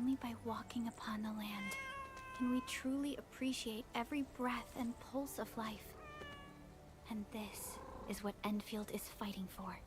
only by walking upon the land can we truly appreciate every breath and pulse of life. And this is what Endfield is fighting for.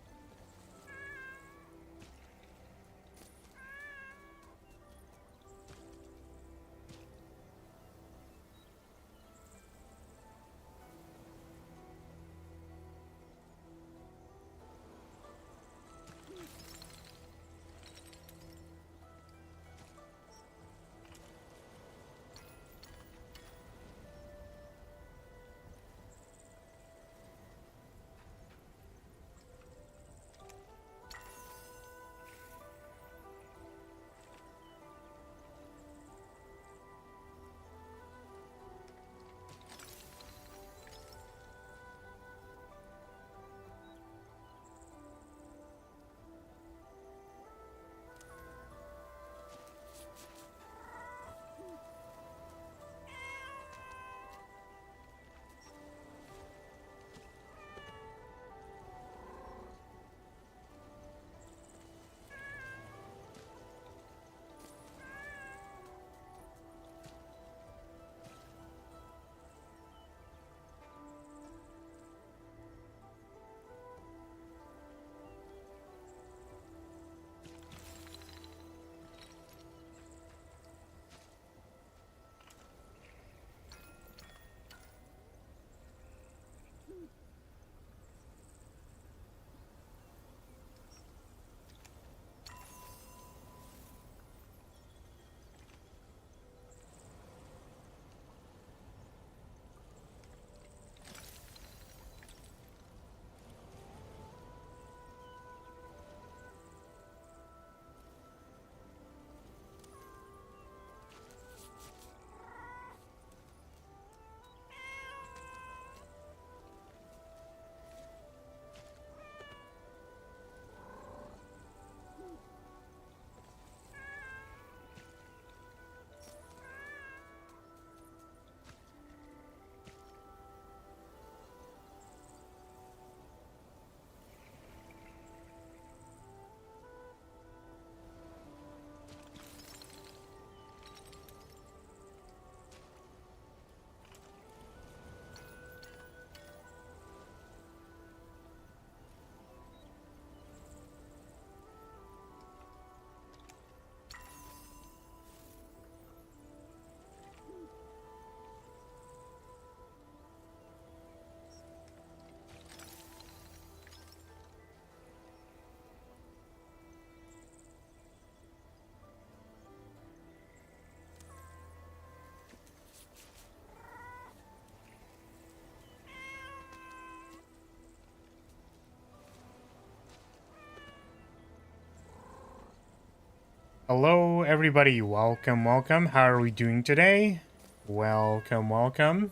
Hello, everybody. Welcome, welcome. How are we doing today? Welcome, welcome.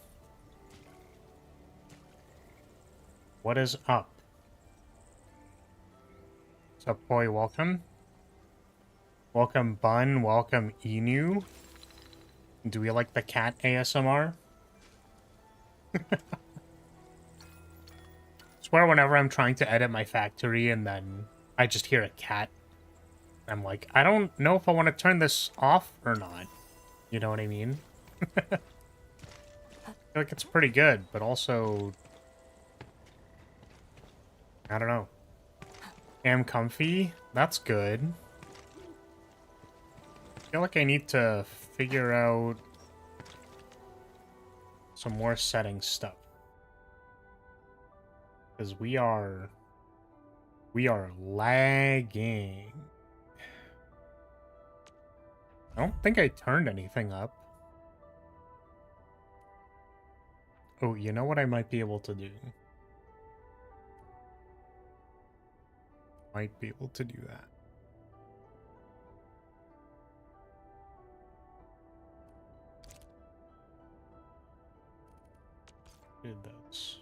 What is up? What's up, boy? Welcome. Welcome, Bun. Welcome, Enu. Do we like the cat ASMR? Swear whenever I'm trying to edit my factory and then I just hear a cat, I'm like, I don't know if I want to turn this off or not. You know what I mean? I feel like it's pretty good, but also, I don't know. Am comfy? That's good. I feel like I need to figure out some more setting stuff. Because we are lagging. I don't think I turned anything up. Oh, you know what I might be able to do? Might be able to do that. Did this.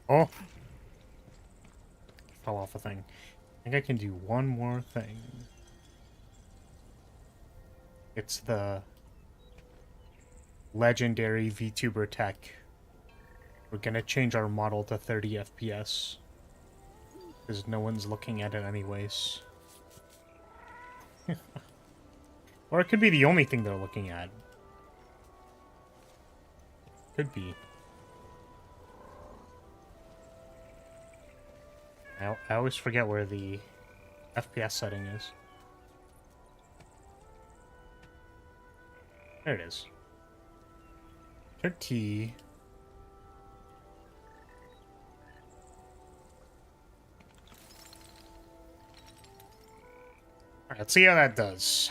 Oh! Fell off a thing. I think I can do one more thing. It's the legendary VTuber tech. We're gonna change our model to 30 FPS. Because no one's looking at it anyways. Or it could be the only thing they're looking at. Could be. I always forget where the FPS setting is. There it is. 30. Alright, let's see how that does.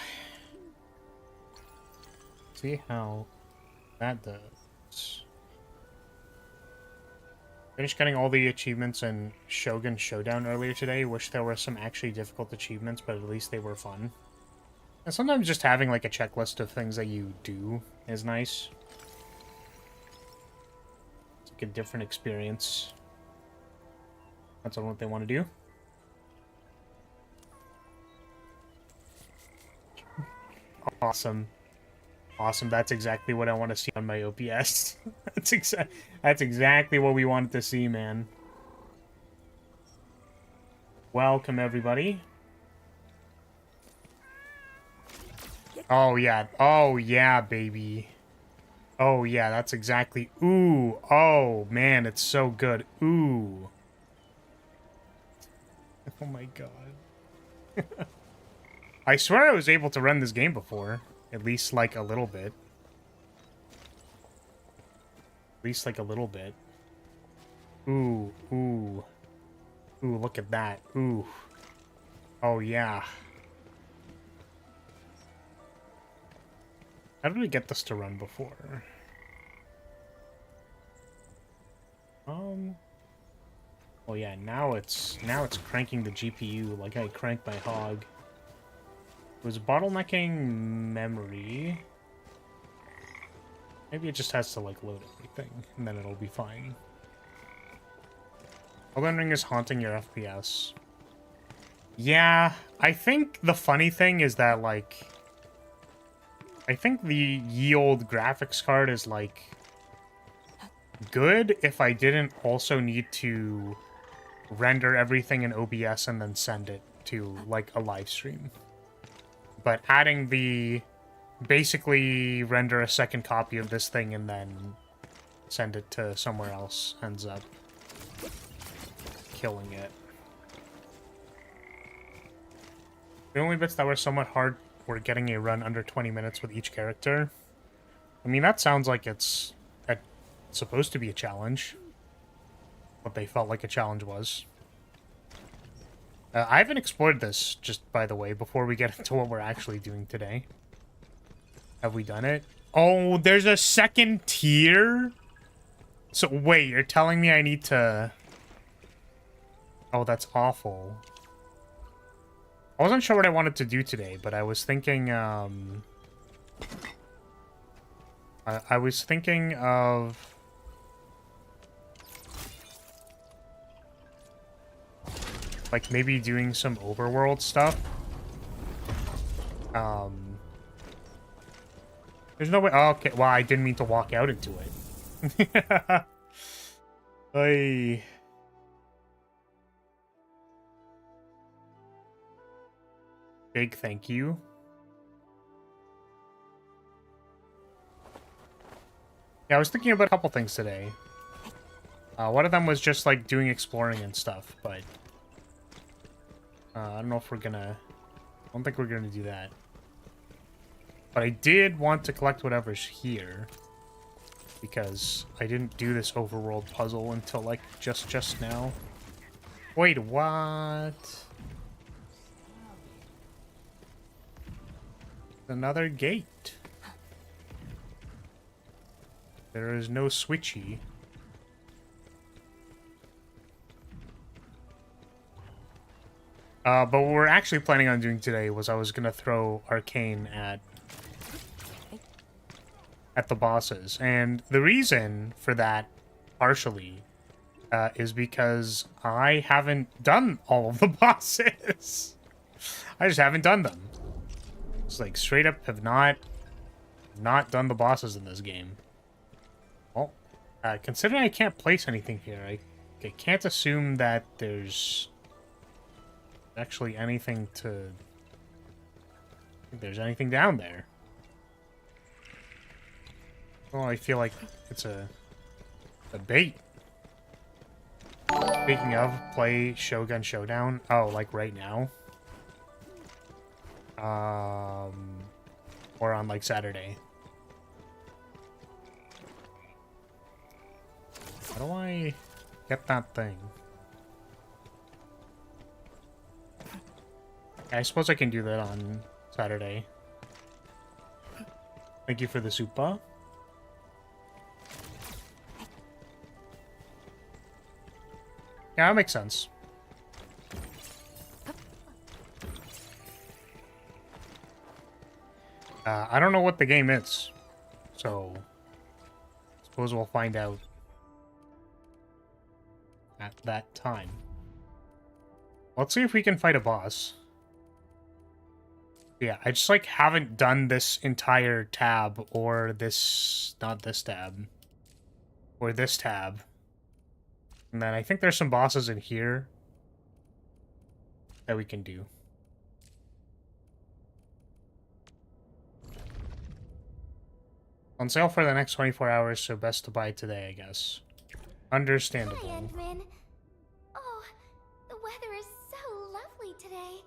See how that does. Finished getting all the achievements in Shogun Showdown earlier today. Wish there were some actually difficult achievements, but at least they were fun. And sometimes just having like a checklist of things that you do is nice. It's like a different experience. That's what they want to do. Awesome. Awesome. That's exactly what I want to see on my OPS. That's exactly what we wanted to see, man. Welcome, everybody. Oh, yeah. Oh, yeah, baby. Oh, yeah, that's exactly... Ooh. Oh, man, it's so good. Ooh. Oh, my God. I swear I was able to run this game before. At least, like, a little bit. At least, like, a little bit. Ooh, ooh. Ooh, look at that. Ooh. Oh, yeah. How did we get this to run before? Oh yeah, now it's cranking the GPU like I cranked my hog. It was bottlenecking memory. Maybe it just has to like load everything and then it'll be fine. Elden Ring is haunting your FPS. Yeah, I think the funny thing is that like I think the ye olde graphics card is like good if I didn't also need to render everything in OBS and then send it to like a live stream. But adding the basically render a second copy of this thing and then send it to somewhere else ends up killing it. The only bits that were somewhat hard were getting a run under 20 minutes with each character. I mean, that sounds like it's supposed to be a challenge. What they felt like a challenge was. I haven't explored this, just by the way, before we get into what we're actually doing today. Have we done it? Oh, there's a second tier? So, wait, you're telling me I need to... Oh, that's awful. I wasn't sure what I wanted to do today, but I was thinking, I was thinking of... like, maybe doing some overworld stuff. There's no way... Oh, okay, well, I didn't mean to walk out into it. Hey... Big thank you. Yeah, I was thinking about a couple things today. One of them was just, like, doing exploring and stuff, but... I don't know if we're gonna... I don't think we're gonna do that. But I did want to collect whatever's here. Because I didn't do this overworld puzzle until, like, just now. Wait, what? Another gate. There is no switchy. But what we're actually planning on doing today was I was gonna throw Arcane at the bosses. And the reason for that, partially, is because I haven't done all of the bosses. I just haven't done them. It's like straight up have not done the bosses in this game. Well, considering I can't place anything here, I can't assume that there's actually anything to... if there's anything down there. Well, I feel like it's a bait. Speaking of, play Shogun Showdown. Oh, like right now? Or on like Saturday. How do I get that thing? I suppose I can do that on Saturday. Thank you for the super. Yeah, that makes sense. I don't know what the game is, so I suppose we'll find out at that time. Let's see if we can fight a boss. Yeah, I just like haven't done this entire tab or this, not this tab, or this tab. And then I think there's some bosses in here that we can do. On sale for the next 24 hours, so best to buy today, I guess. Understandable. Hi, Endman. Oh, the weather is so lovely today.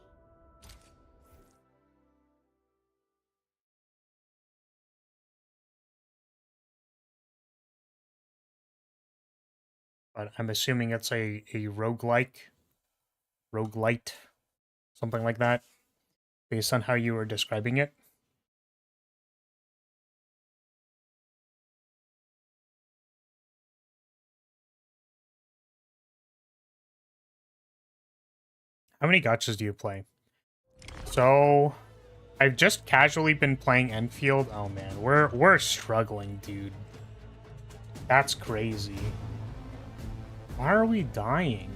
But I'm assuming it's a roguelite, something like that, based on how you were describing it. How many gachas do you play? So, I've just casually been playing Endfield. Oh man, we're struggling, dude. That's crazy. Why are we dying?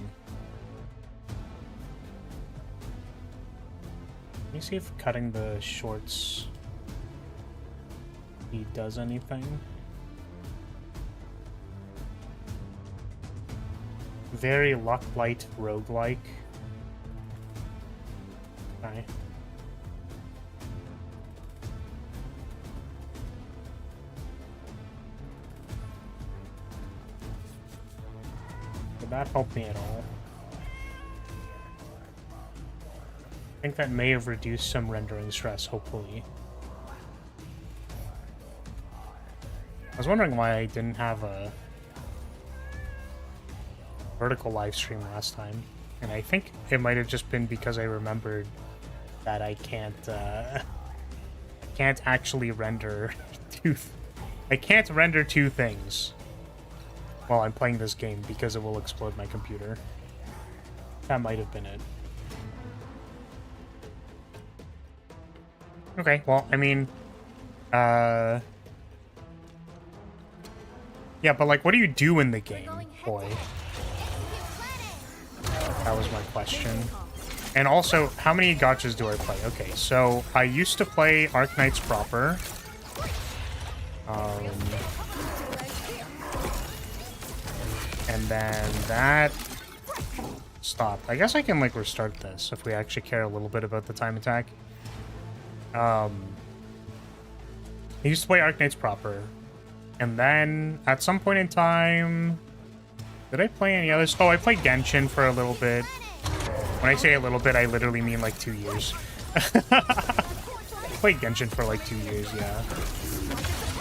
Let me see if cutting the shorts he does anything. Very luck-light roguelike. Okay. Did that help me at all? I think that may have reduced some rendering stress, hopefully. I was wondering why I didn't have a vertical live stream last time, and I think it might have just been because I remembered that I can't actually render I can't render two things while I'm playing this game because it will explode my computer. That might have been it. Okay, well, I mean, yeah, but like, what do you do in the game, boy? That was my question. And also, how many gachas do I play? Okay, so I used to play Arknights proper. And then that stopped. I guess I can like restart this if we actually care a little bit about the time attack. I used to play Arknights proper. And then at some point in time, did I play any others? Oh, I played Genshin for a little bit. When I say a little bit, I literally mean like 2 years. I played Genshin for like 2 years, yeah.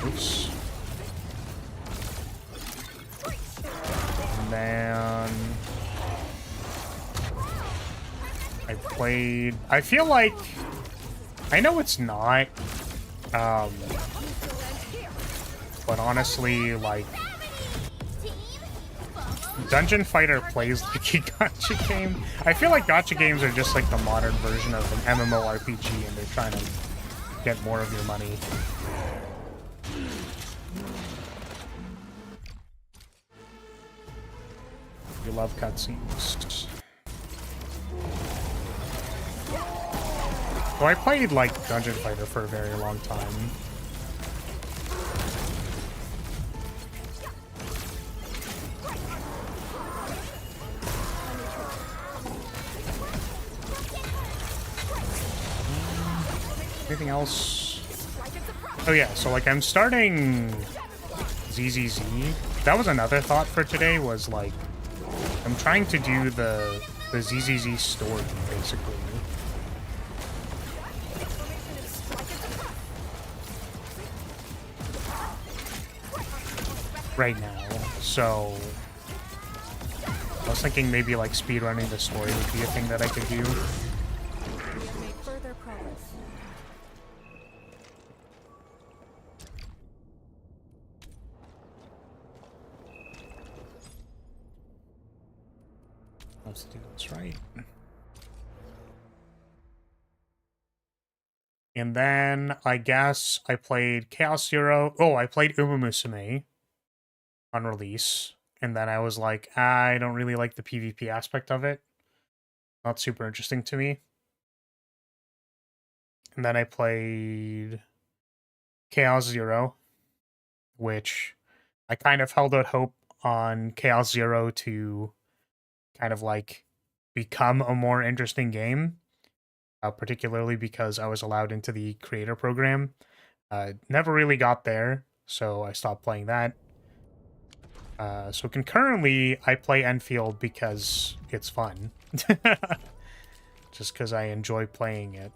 Oops. And then I played... I feel like... I know it's not. But honestly, like... Dungeon Fighter plays like a gacha game. I feel like gacha games are just like the modern version of an MMORPG, and they're trying to get more of your money. You love cutscenes. So I played, like, Dungeon Fighter for a very long time. Anything else? Oh yeah, so, like, I'm starting ZZZ. That was another thought for today, was, like, I'm trying to do the ZZZ story, basically. Right now, so I was thinking maybe like speedrunning the story would be a thing that I could do. Let's do this right. And then I guess I played Chaos Zero. Oh, I played Umumusume on release. And then I was like, I don't really like the PvP aspect of it. Not super interesting to me. And then I played Chaos Zero, which I kind of held out hope on Chaos Zero to kind of like become a more interesting game, particularly because I was allowed into the creator program. Never really got there, so I stopped playing that. So concurrently, I play Endfield because it's fun. Just because I enjoy playing it.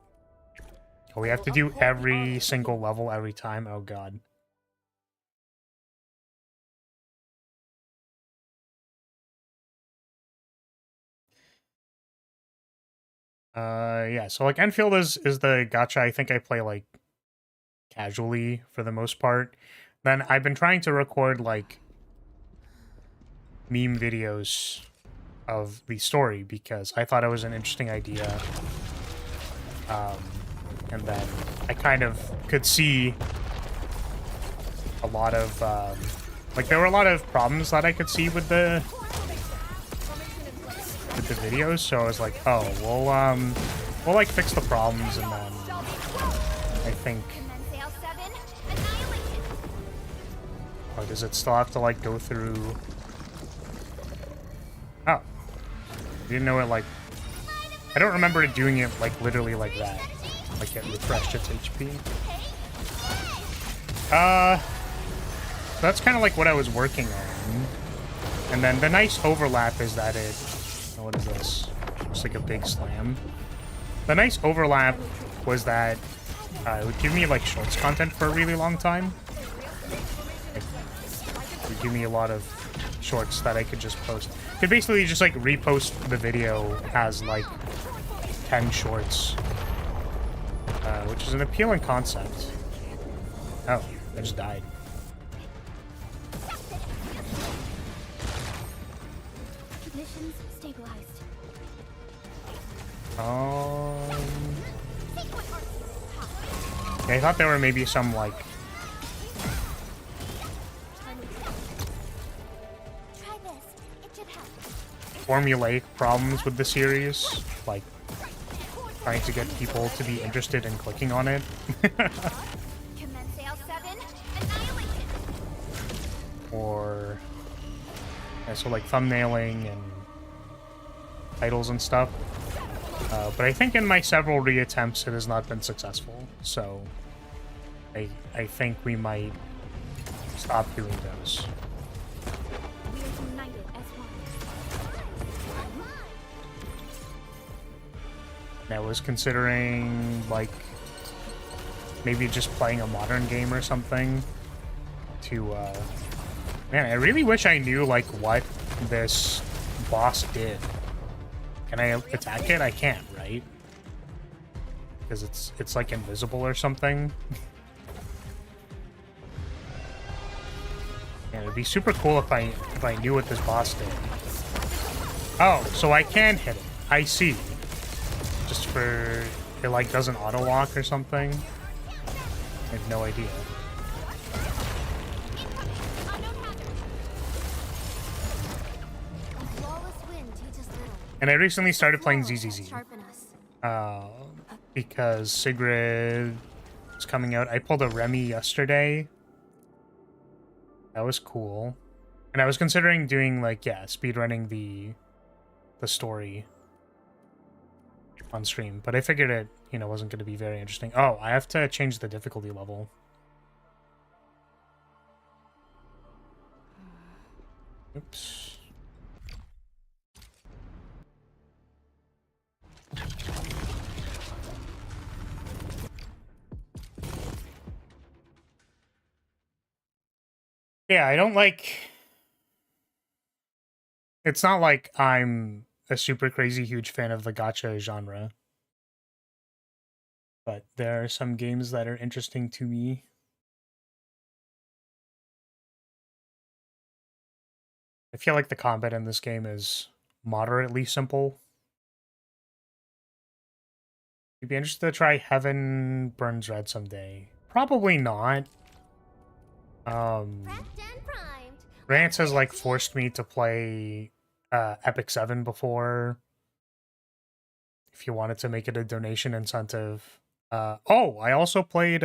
Oh, we have to do every single level every time? Oh god. Yeah, so like Enfield is the gacha I think I play like casually for the most part. Then I've been trying to record like meme videos of the story because I thought it was an interesting idea. And then I kind of could see a lot of like there were a lot of problems that I could see with the videos, so I was like, oh, we'll like fix the problems, and then I think, oh, does it still have to like go through? Oh, I didn't know it like, I don't remember it doing it like literally like that, like it refreshed its HP. That's kind of like what I was working on, and then the nice overlap is that it, what is this? Just like a big slam. The nice overlap was that it would give me like shorts content for a really long time. It would give me a lot of shorts that I could just post. I could basically just like repost the video as like 10 shorts, which is an appealing concept. Oh, I just died. Yeah, I thought there were maybe some, like, formulaic problems with the series, like trying to get people to be interested in clicking on it. Or, yeah, so like thumbnailing and titles and stuff. But I think in my several reattempts it has not been successful, so I think we might stop doing those. And I was considering, like, maybe just playing a modern game or something to, man, I really wish I knew, like, what this boss did. Can I attack it? I can't, right? Because it's like invisible or something. Yeah, it'd be super cool if I knew what this boss did. Oh, so I can hit it. I see. Just for it like doesn't auto lock or something. I have no idea. And I recently started playing ZZZ. because Sigrid is coming out. I pulled a Remy yesterday. That was cool. And I was considering doing, like, yeah, speedrunning the story on stream, but I figured it, you know, wasn't going to be very interesting. Oh, I have to change the difficulty level. Oops. Yeah, I don't like... It's not like I'm a super crazy huge fan of the gacha genre. But there are some games that are interesting to me. I feel like the combat in this game is moderately simple. You'd be interested to try Heaven Burns Red someday. Probably not. Rance has like forced me to play Epic 7 before. If you wanted to make it a donation incentive. Oh, I also played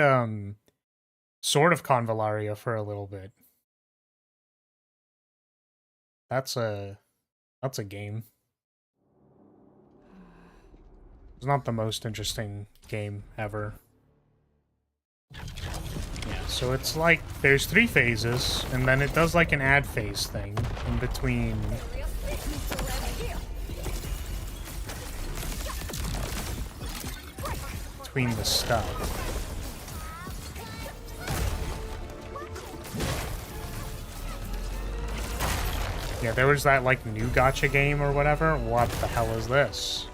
Sword of Convallaria for a little bit. That's a game. It's not the most interesting game ever. Yeah, so it's like there's 3 phases, and then it does like an ad phase thing in between. Between the stuff. Yeah, there was that like new gacha game or whatever. What the hell is this?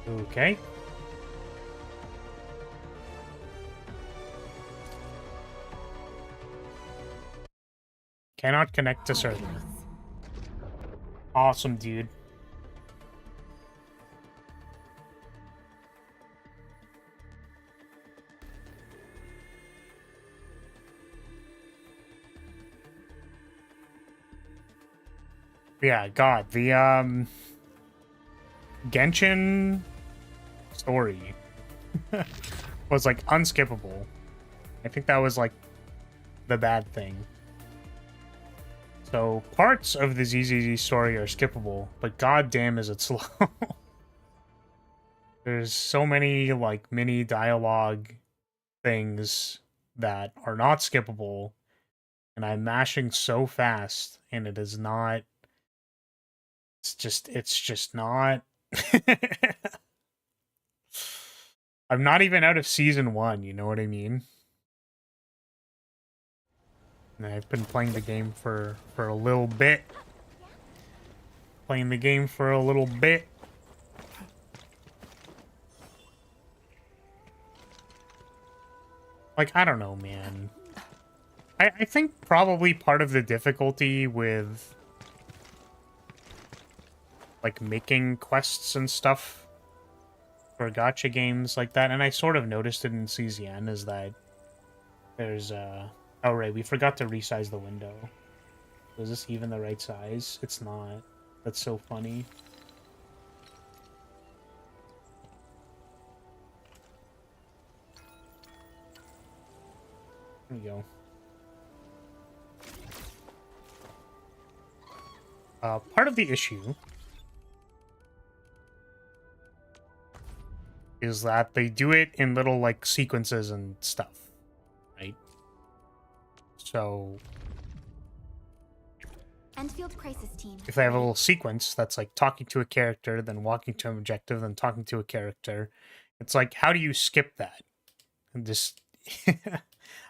Okay. Cannot connect to server. Awesome, dude. Yeah, God, the Genshin story was like unskippable. I think that was like the bad thing. So parts of the ZZZ story are skippable, but goddamn is it slow. There's so many like mini dialogue things that are not skippable, and I'm mashing so fast, and it is not. It's just not. I'm not even out of season 1, you know what I mean? And I've been playing the game for a little bit. Playing the game for a little bit. Like, I don't know, man. I think probably part of the difficulty with like making quests and stuff for gacha games like that, and I sort of noticed it in CZN, is that there's oh right, we forgot to resize the window. Was this even the right size? It's not. That's so funny. There we go. Part of the issue is that they do it in little, like, sequences and stuff, right? So Endfield crisis team. if they have a little sequence that's, like, talking to a character, then walking to an objective, then talking to a character, it's like, how do you skip that? And just...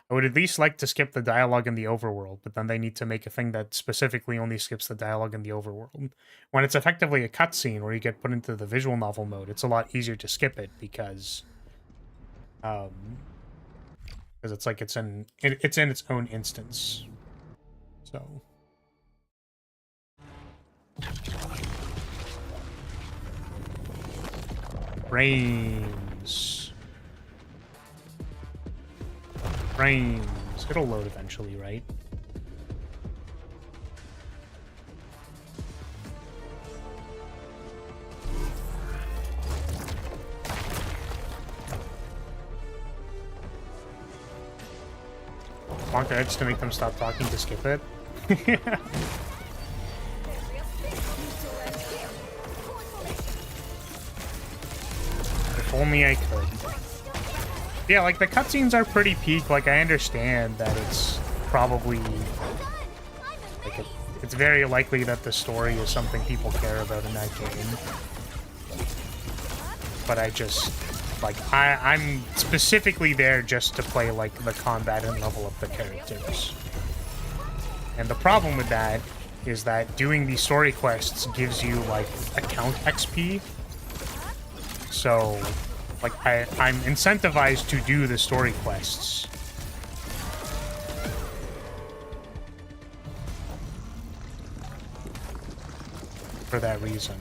I would at least like to skip the dialogue in the overworld, but then they need to make a thing that specifically only skips the dialogue in the overworld. When it's effectively a cutscene where you get put into the visual novel mode, it's a lot easier to skip it because it's like it's in its own instance. So brains. Frames. It'll load eventually, right? bonk their heads to make them stop talking to skip it. If only I could. Yeah, like, the cutscenes are pretty peak. Like, I understand that it's probably... like, it's very likely that the story is something people care about in that game. But I just... like, I'm specifically there just to play, like, the combat and level up the characters. And the problem with that is that doing these story quests gives you, like, account XP. So, like, I'm incentivized to do the story quests. For that reason.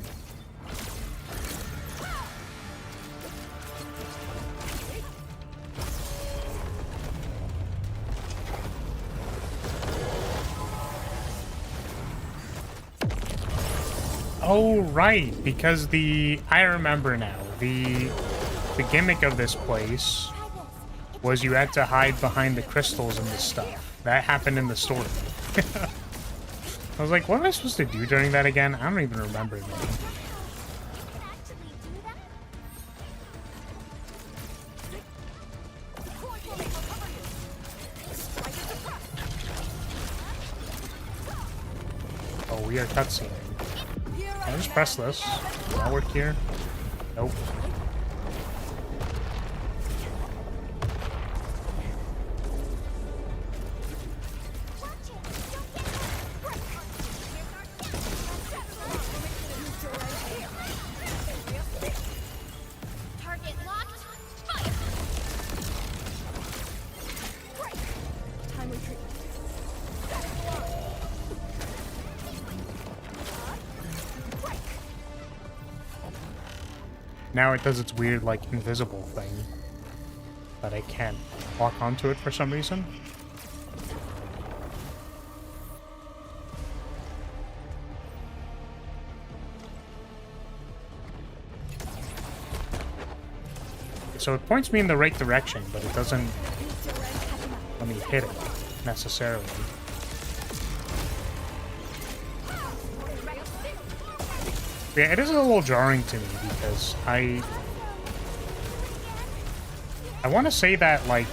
Oh, right, because I remember now. The gimmick of this place was you had to hide behind the crystals and the stuff. That happened in the story. I was like, what am I supposed to do during that again? I don't even remember now. Oh, we are cutscening. Can I just press this? Does that work here? Nope. Now it does its weird, like, invisible thing. But I can't walk onto it for some reason. So it points me in the right direction, but it doesn't let me hit it, necessarily. Yeah, it is a little jarring to me because I want to say that, like,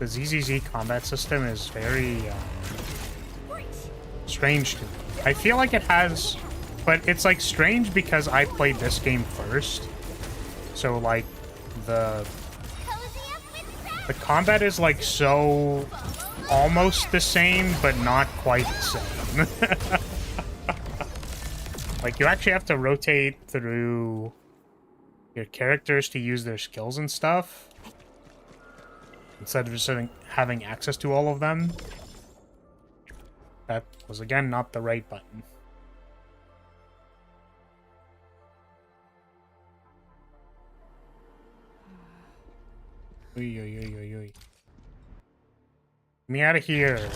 the ZZZ combat system is very strange to me. I feel like it has, but it's like strange because I played this game first. So like the combat is like so almost the same, but not quite the same. Like, you actually have to rotate through your characters to use their skills and stuff, instead of just having access to all of them. That was, again, not the right button. Oy, oy, oy, oy, oy. Get me out of here.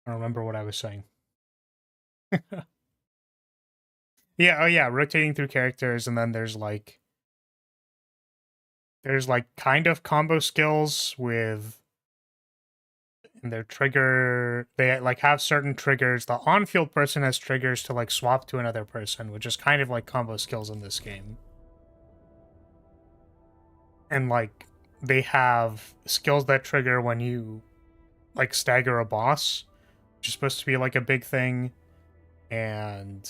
I don't remember what I was saying. Yeah, oh yeah, rotating through characters, and then there's like kind of combo skills with their trigger. They like have certain triggers. The on-field person has triggers to like swap to another person, which is kind of like combo skills in this game. And like they have skills that trigger when you like stagger a boss, which is supposed to be like a big thing. And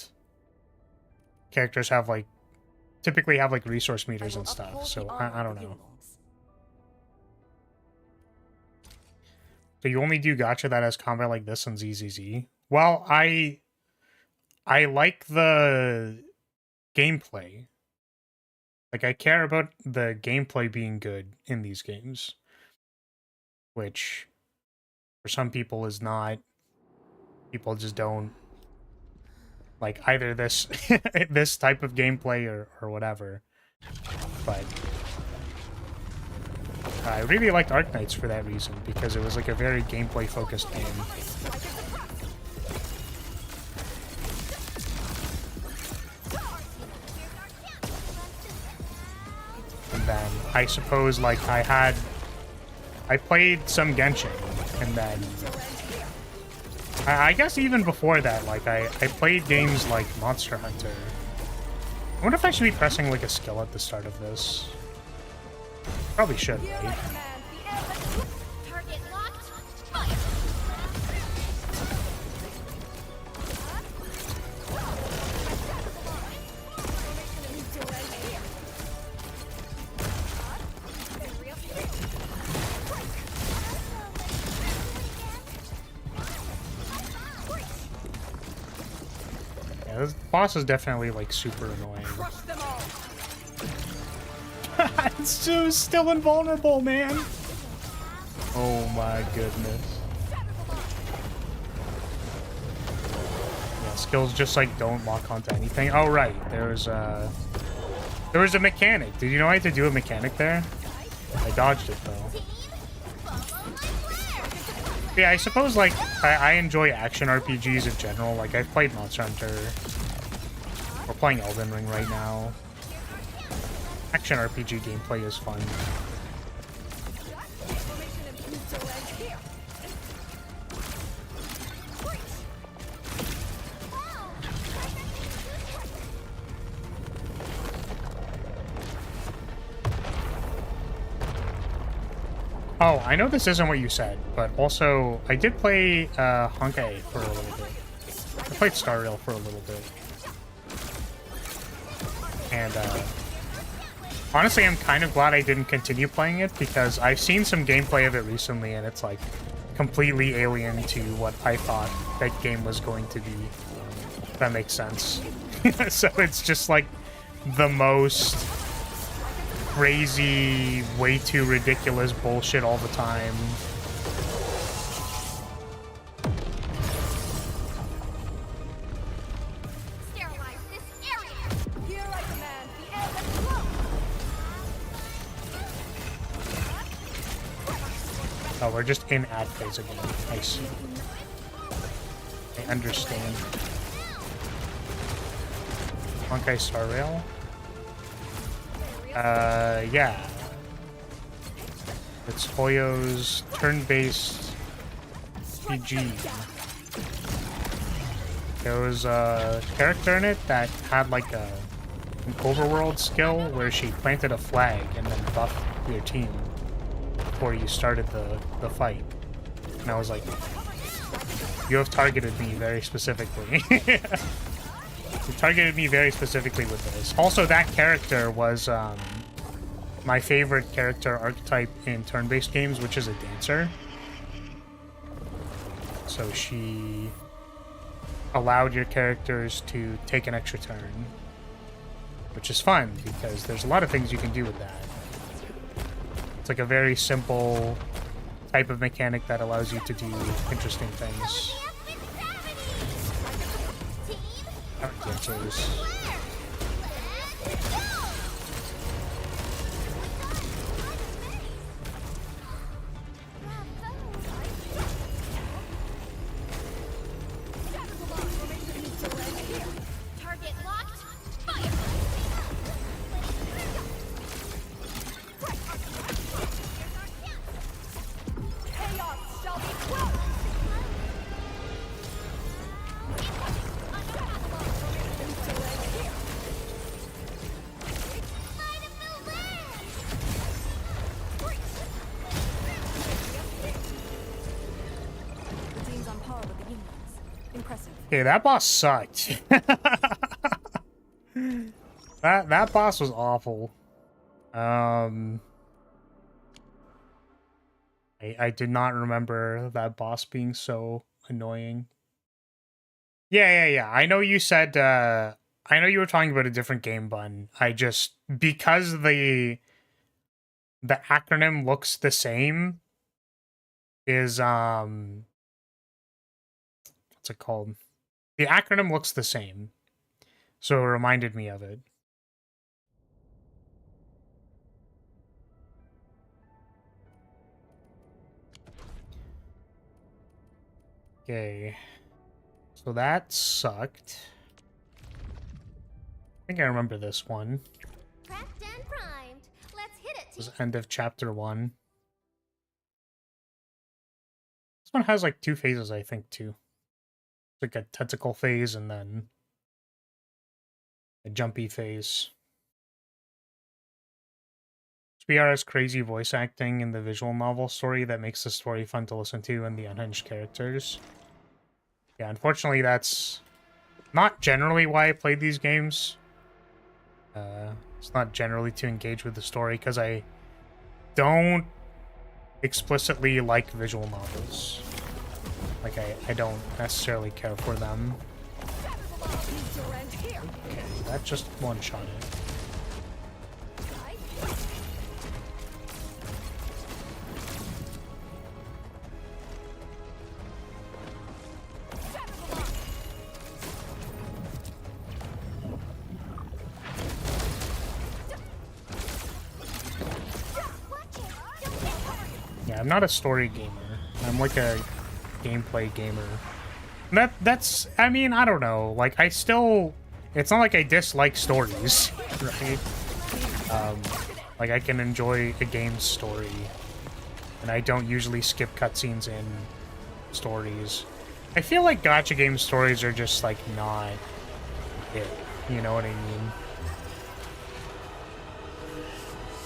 characters have like typically have like resource meters and stuff, so I don't know. So you only do gacha that has combat like this in ZZZ? Well, I like the gameplay. Like, I care about the gameplay being good in these games, which for some people is not. People just don't like either this this type of gameplay or whatever. But I really liked Arknights for that reason, because it was like a very gameplay-focused game. And then, I suppose, like, I played some Genshin, and then I guess even before that, like, I played games like Monster Hunter. I wonder if I should be pressing, like, a skill at the start of this. Probably should, right? Yeah, this boss is definitely, like, super annoying. It's still invulnerable, man! Oh my goodness. Yeah, skills just, like, don't lock onto anything. Oh, right. There was a mechanic. Did you know I had to do a mechanic there? I dodged it, though. Yeah, I suppose, like, I enjoy action RPGs in general. Like, I've played Monster Hunter. We're playing Elden Ring right now. Action RPG gameplay is fun. Oh, I know this isn't what you said, but also, I did play Honkai for a little bit. I played Star Rail for a little bit. And, honestly, I'm kind of glad I didn't continue playing it, because I've seen some gameplay of it recently, and it's, like, completely alien to what I thought that game was going to be. If that makes sense. So it's just, like, the most crazy, way too ridiculous bullshit all the time. Oh, we're just in ad phase again. I see. I understand. Honkai Star Rail? Yeah. It's Hoyo's turn-based PG. There was a character in it that had like an overworld skill where she planted a flag and then buffed your team before you started the fight. And I was like, you have targeted me very specifically. You targeted me very specifically with this. Also, that character was my favorite character archetype in turn-based games, which is a dancer. So she allowed your characters to take an extra turn, which is fun because there's a lot of things you can do with that. It's like a very simple type of mechanic that allows you to do interesting things. Dancers. Okay, that boss sucked. That boss was awful. I did not remember that boss being so annoying. Yeah. I know you said I know you were talking about a different game, Bun. I just because the acronym looks the same is what's it called? The acronym looks the same. So it reminded me of it. Okay. So that sucked. I think I remember this one. Prepped and primed. Let's hit it. This is end of chapter 1. This one has like 2 phases, I think, too. It's like a tentacle phase and then a jumpy phase. SPR has crazy voice acting in the visual novel story that makes the story fun to listen to and the unhinged characters. Yeah, unfortunately, that's not generally why I played these games. It's not generally to engage with the story, because I don't explicitly like visual novels. Like, I don't necessarily care for them. Okay, that just one-shot it. Yeah, I'm not a story gamer. I'm like a gameplay gamer. That's I mean, I don't know. Like, I still, it's not like I dislike stories, right? Like, I can enjoy a game's story, and I don't usually skip cutscenes in stories. I feel like gacha game stories are just like not it. You know what I mean?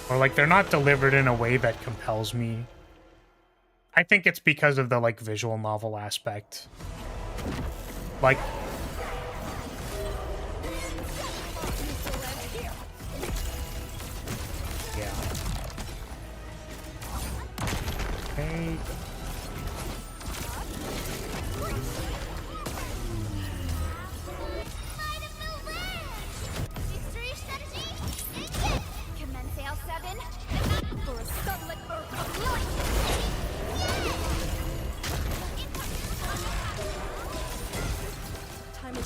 Or like, they're not delivered in a way that compels me. I think it's because of the, like, visual novel aspect. Like... Yeah. Okay. Commence L7 for a sunlit earth of light. Time is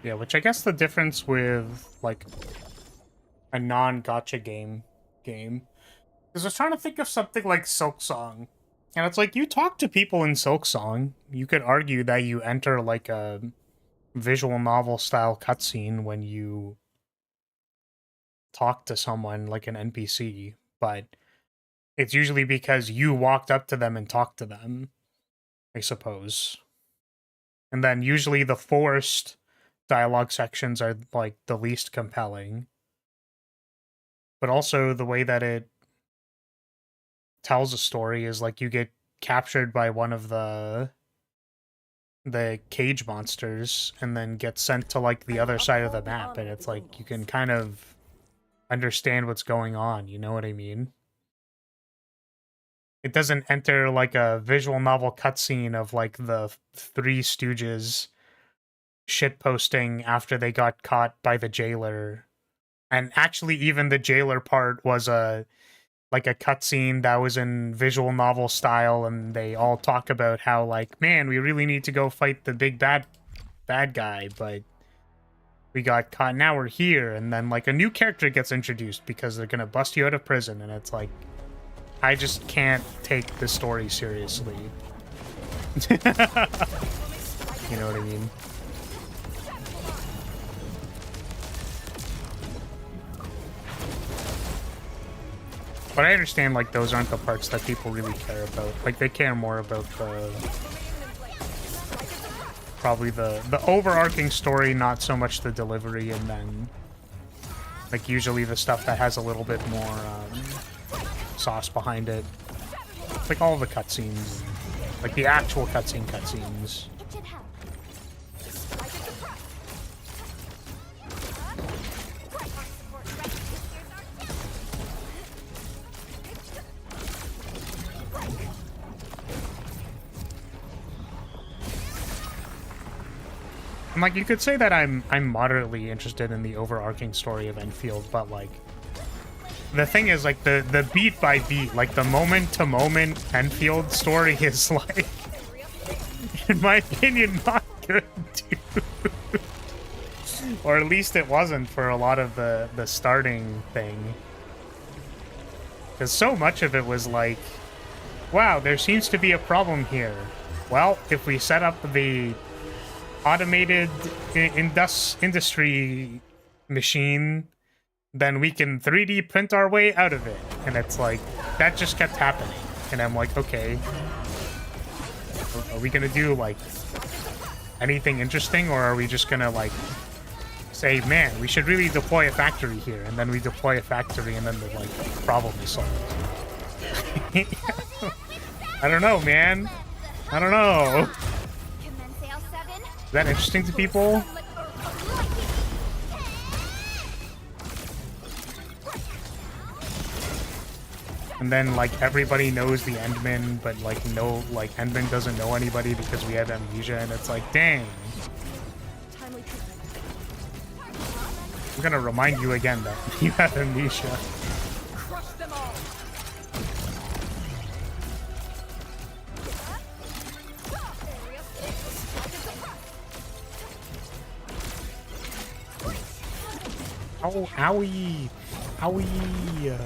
Yeah, which I guess the difference with, like, a non-gacha game. Because I was trying to think of something like Silksong. And it's like, you talk to people in Silksong. You could argue that you enter, like, a visual novel-style cutscene when you talk to someone, like an NPC. But it's usually because you walked up to them and talked to them, I suppose. And then usually the forced dialogue sections are, like, the least compelling. But also the way that it tells a story is, like, you get captured by one of the cage monsters and then get sent to, like, the other side of the map, and it's like you can kind of understand what's going on, you know what I mean? It doesn't enter, like, a visual novel cutscene of, like, the Three Stooges shitposting after they got caught by the jailer. And actually, even the jailer part was a cutscene that was in visual novel style, and they all talk about how, like, man, we really need to go fight the big bad guy, but we got caught, now we're here, and then, like, a new character gets introduced because they're gonna bust you out of prison, and it's like, I just can't take the story seriously. You know what I mean? But I understand, like, those aren't the parts that people really care about. Like, they care more about probably the overarching story, not so much the delivery, and then, like, usually the stuff that has a little bit more sauce behind it. It's like all the cutscenes, like the actual cutscenes. It should help. And, like, you could say that I'm moderately interested in the overarching story of Endfield, but, like, the thing is, like, the beat by beat, like, the moment to moment Endfield story is, like, in my opinion, not good, dude. Or at least it wasn't for a lot of the starting thing. Because so much of it was like, wow, there seems to be a problem here. Well, if we set up the automated industry machine, then we can 3D print our way out of it. And it's like, that just kept happening. And I'm like, okay, are we gonna do like anything interesting, or are we just gonna like say, man, we should really deploy a factory here, and then we deploy a factory and then the like problem is solved? I don't know, man. I don't know. Is that interesting to people? And then, like, everybody knows the Endman, but, like, no, like, Endman doesn't know anybody because we have amnesia, and it's like, dang. I'm gonna remind you again that you have amnesia. Oh, owie! Owie!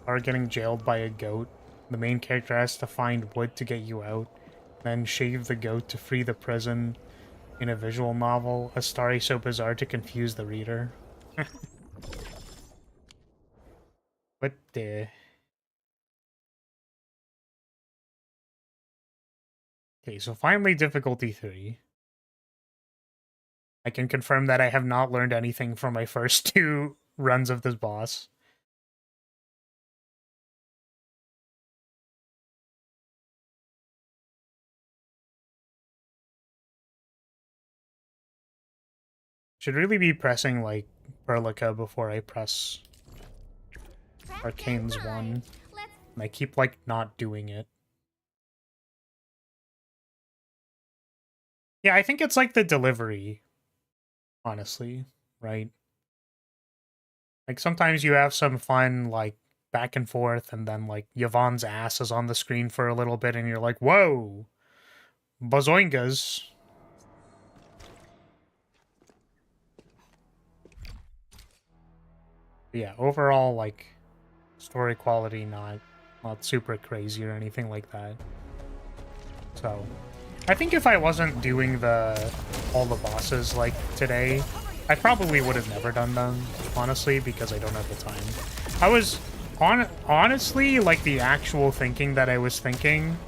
Are getting jailed by a goat. The main character has to find wood to get you out, then shave the goat to free the prison. In a visual novel, a story so bizarre to confuse the reader. What the... Okay, so finally difficulty 3. I can confirm that I have not learned anything from my first 2 runs of this boss. Should really be pressing, like, Perlica before I press Arcane's 1. And I keep, like, not doing it. Yeah, I think it's, like, the delivery, honestly, right? Like, sometimes you have some fun, like, back and forth, and then, like, Yvonne's ass is on the screen for a little bit, and you're like, whoa! Bazoingas. Yeah, overall, like, story quality not super crazy or anything like that. So, I think if I wasn't doing all the bosses, like, today, I probably would have never done them, honestly, because I don't have the time. I was, honestly, like, the actual thinking that I was thinking,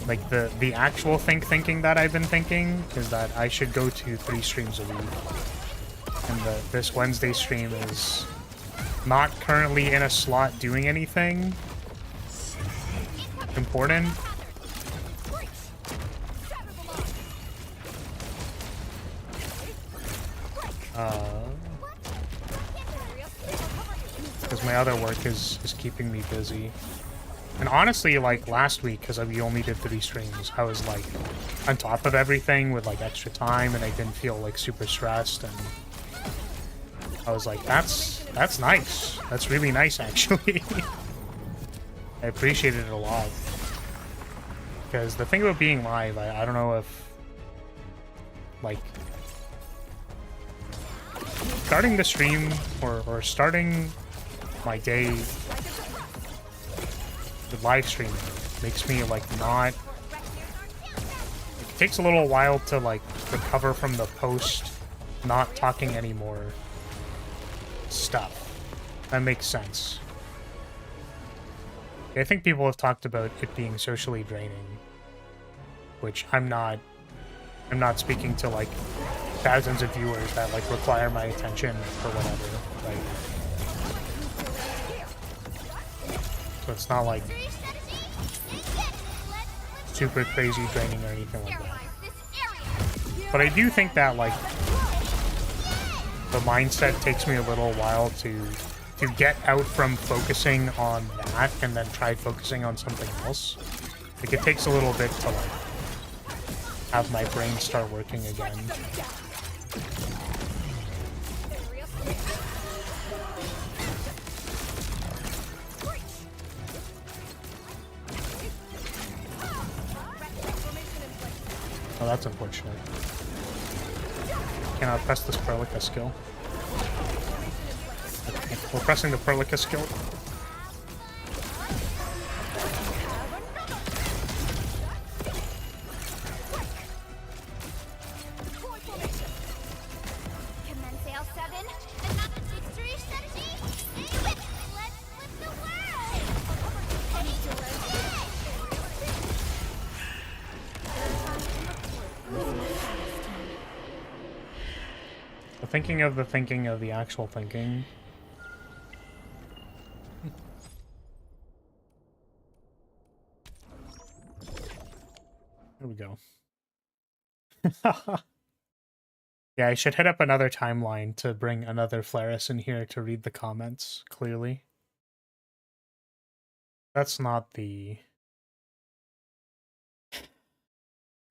like, the actual thinking that I've been thinking is that I should go to 3 streams a week. And this Wednesday stream is not currently in a slot doing anything important. Because my other work is keeping me busy. And honestly, like, last week, because we only did 3 streams, I was, like, on top of everything with, like, extra time, and I didn't feel, like, super stressed, and I was like, that's nice. That's really nice, actually. I appreciated it a lot. Because the thing about being live, I don't know if, like, starting the stream or starting my day with live streaming makes me, like, not... It takes a little while to, like, recover from the post not talking anymore stuff. That makes sense. I think people have talked about it being socially draining, which I'm not speaking to, like, thousands of viewers that, like, require my attention or whatever, right? So it's not, like, super crazy draining or anything like that. But I do think that, like, the mindset takes me a little while to get out from focusing on that and then try focusing on something else. Like, it takes a little bit to, like, have my brain start working again. that's unfortunate. Cannot press this Perlica skill. Okay, we're pressing the Perlica skill. Thinking of the thinking of the actual thinking. There we go. Yeah, I should hit up another timeline to bring another Flaris in here to read the comments clearly. That's not the...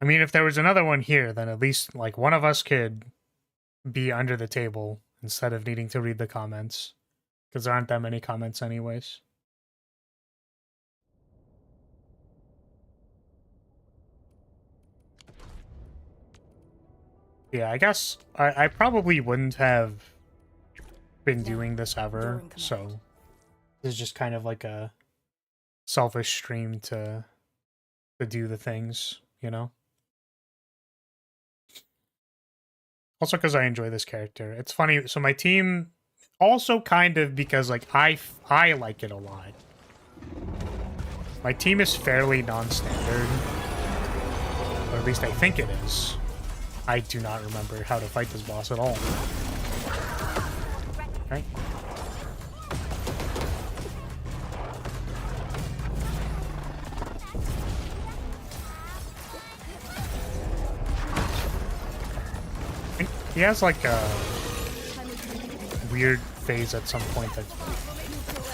I mean, if there was another one here, then at least, like, one of us could be under the table instead of needing to read the comments. Because there aren't that many comments anyways. Yeah, I guess I probably wouldn't have been doing this ever, so this is just kind of like a selfish stream to do the things, you know? Also because I enjoy this character. It's funny, so my team also kind of because like I like it a lot. My team is fairly non-standard, or at least I think it is. I do not remember how to fight this boss at all. Okay. He has like a weird phase at some point that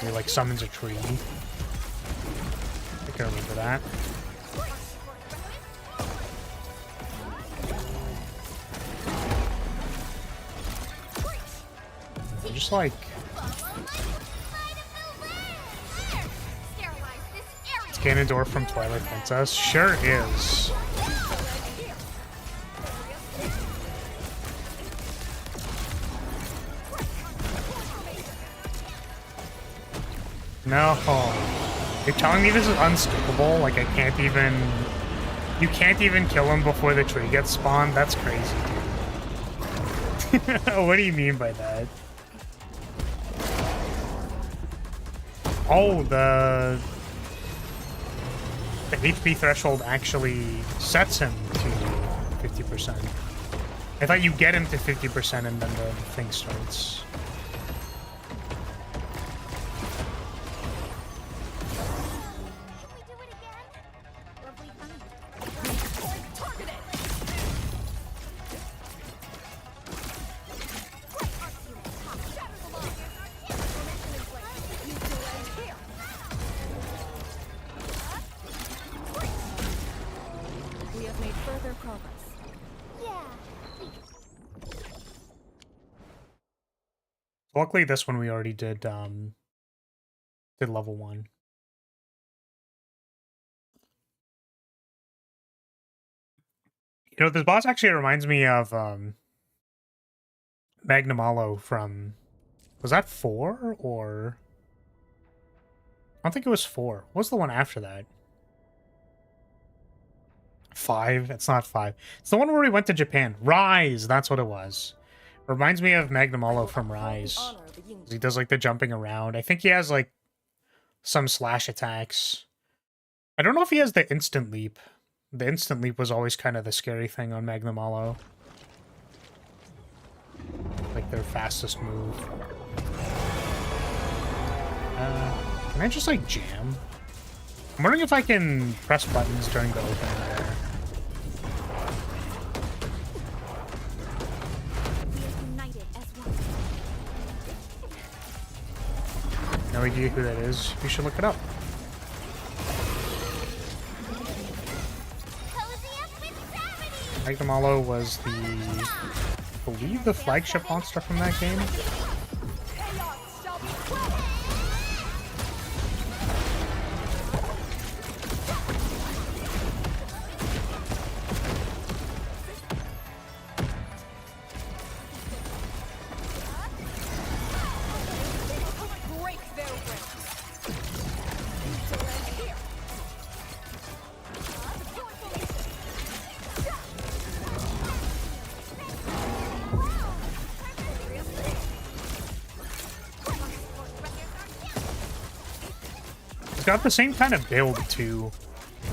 he like summons a tree. I can remember that. Just like it's Ganondorf from Twilight Princess. Sure is. No. You're telling me this is unskippable? Like I can't even... You can't even kill him before the tree gets spawned? That's crazy, dude. What do you mean by that? Oh, the HP threshold actually sets him to 50%. I thought you get him to 50% and then the thing starts. Luckily, this one we already did level 1. You know, this boss actually reminds me of Magnamalo from... Was that 4 or... I don't think it was 4. What was the one after that? 5? It's not 5. It's the one where we went to Japan. Rise! That's what it was. Reminds me of Magnamalo from Rise. He does like the jumping around. I think he has like some slash attacks. I don't know if he has the instant leap. The instant leap was always kind of the scary thing on Magnamalo. Like their fastest move. Can I just like jam? I'm wondering if I can press buttons during the opening there. No idea who that is. You should look it up. Magnamalo was the... I believe the flagship monster from that game. got the same kind of build too,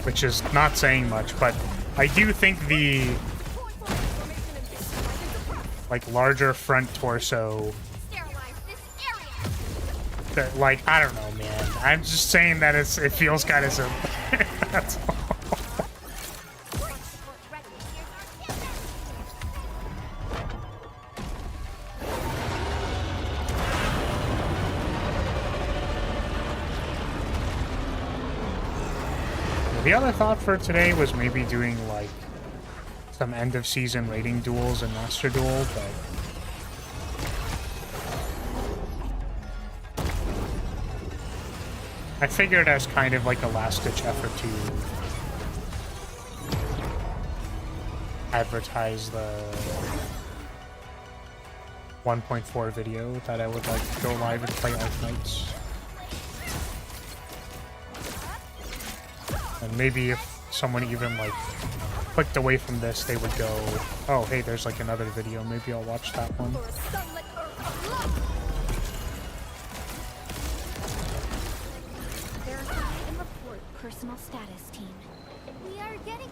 which is not saying much, but I do think the like larger front torso, that, like, I don't know, man. I'm just saying that it feels kind of simple. That's all. The other thought for today was maybe doing like some end of season rating duels and master duel, but I figured as kind of like a last ditch effort to advertise the 1.4 video that I would like to go live and play Arknights. And maybe if someone even like clicked away from this, they would go, oh hey, there's like another video, maybe I'll watch that one. Verify and report personal status, team. We are getting...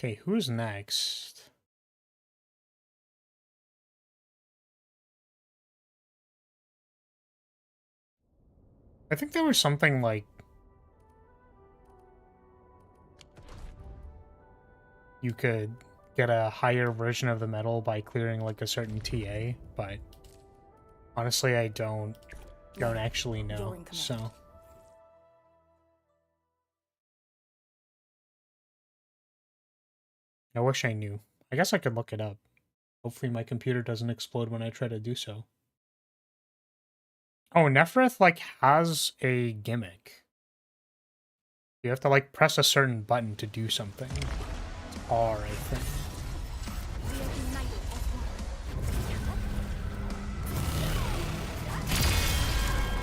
Okay, who's next? I think there was something like you could get a higher version of the medal by clearing like a certain TA, but honestly I don't actually know. So I wish I knew. I guess I could look it up. Hopefully my computer doesn't explode when I try to do so. Oh, Nephrith like has a gimmick. You have to like press a certain button to do something. It's R, I think.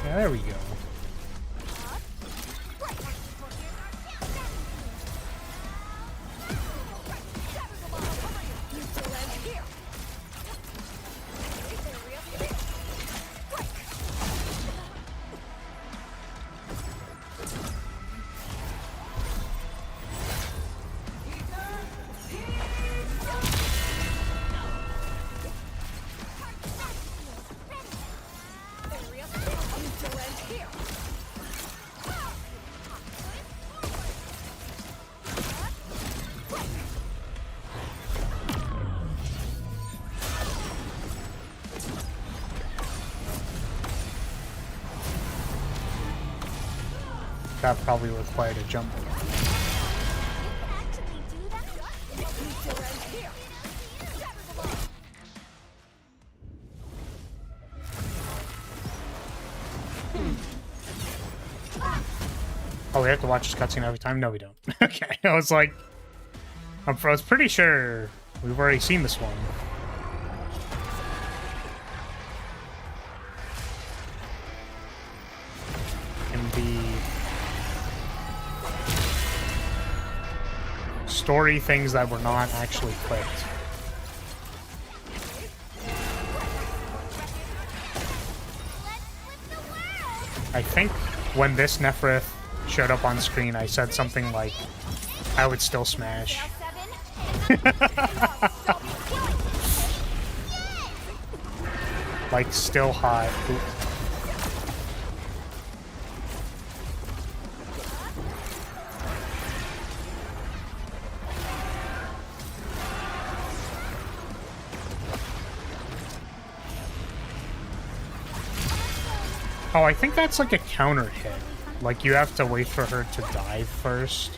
Yeah, there we go. That probably required a jump. Oh, we have to watch this cutscene every time? No, we don't. Okay, I was like... I was pretty sure we've already seen this one. In the... story things that were not actually clipped. I think when this Nephrith showed up on screen, I said something like, I would still smash. Like, still hot. Ooh. Oh, I think that's like a counter hit. Like, you have to wait for her to dive first.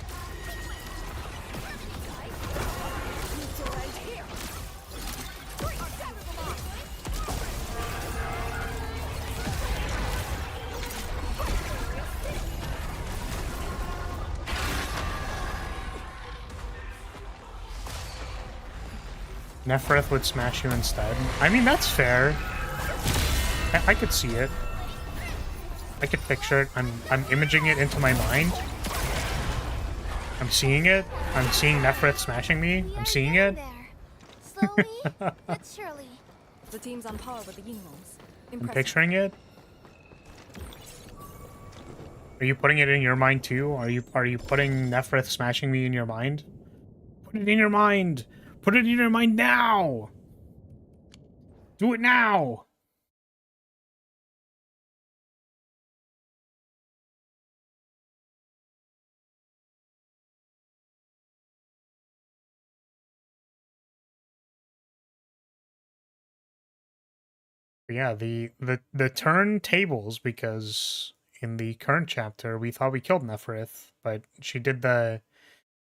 Nephrith would smash you instead. I mean, that's fair. I could see it. I could picture it. I'm imaging it into my mind. I'm seeing it. I'm seeing Nephrith smashing me. We I'm are seeing getting it. there. Slowly, but surely. The team's on par with the emotes. I'm Impressive. picturing it. Are you putting it in your mind too? Are you putting Nephrith smashing me in your mind? Put it in your mind. Put it in your mind now. Do it now. But yeah, the turn tables, because in the current chapter we thought we killed Nephrith, but she did the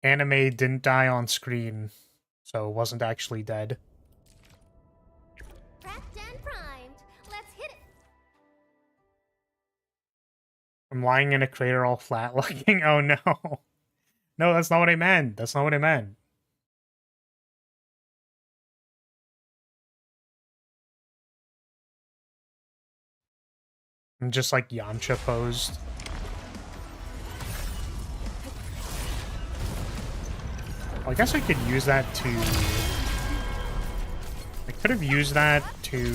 anime didn't die on screen, so wasn't actually dead. Prepped and primed. Let's hit it. I'm lying in a crater all flat looking. Oh no. No, that's not what I meant. That's not what I meant. I'm just like Yamcha posed. Well, I guess I could use that to... I could have used that to...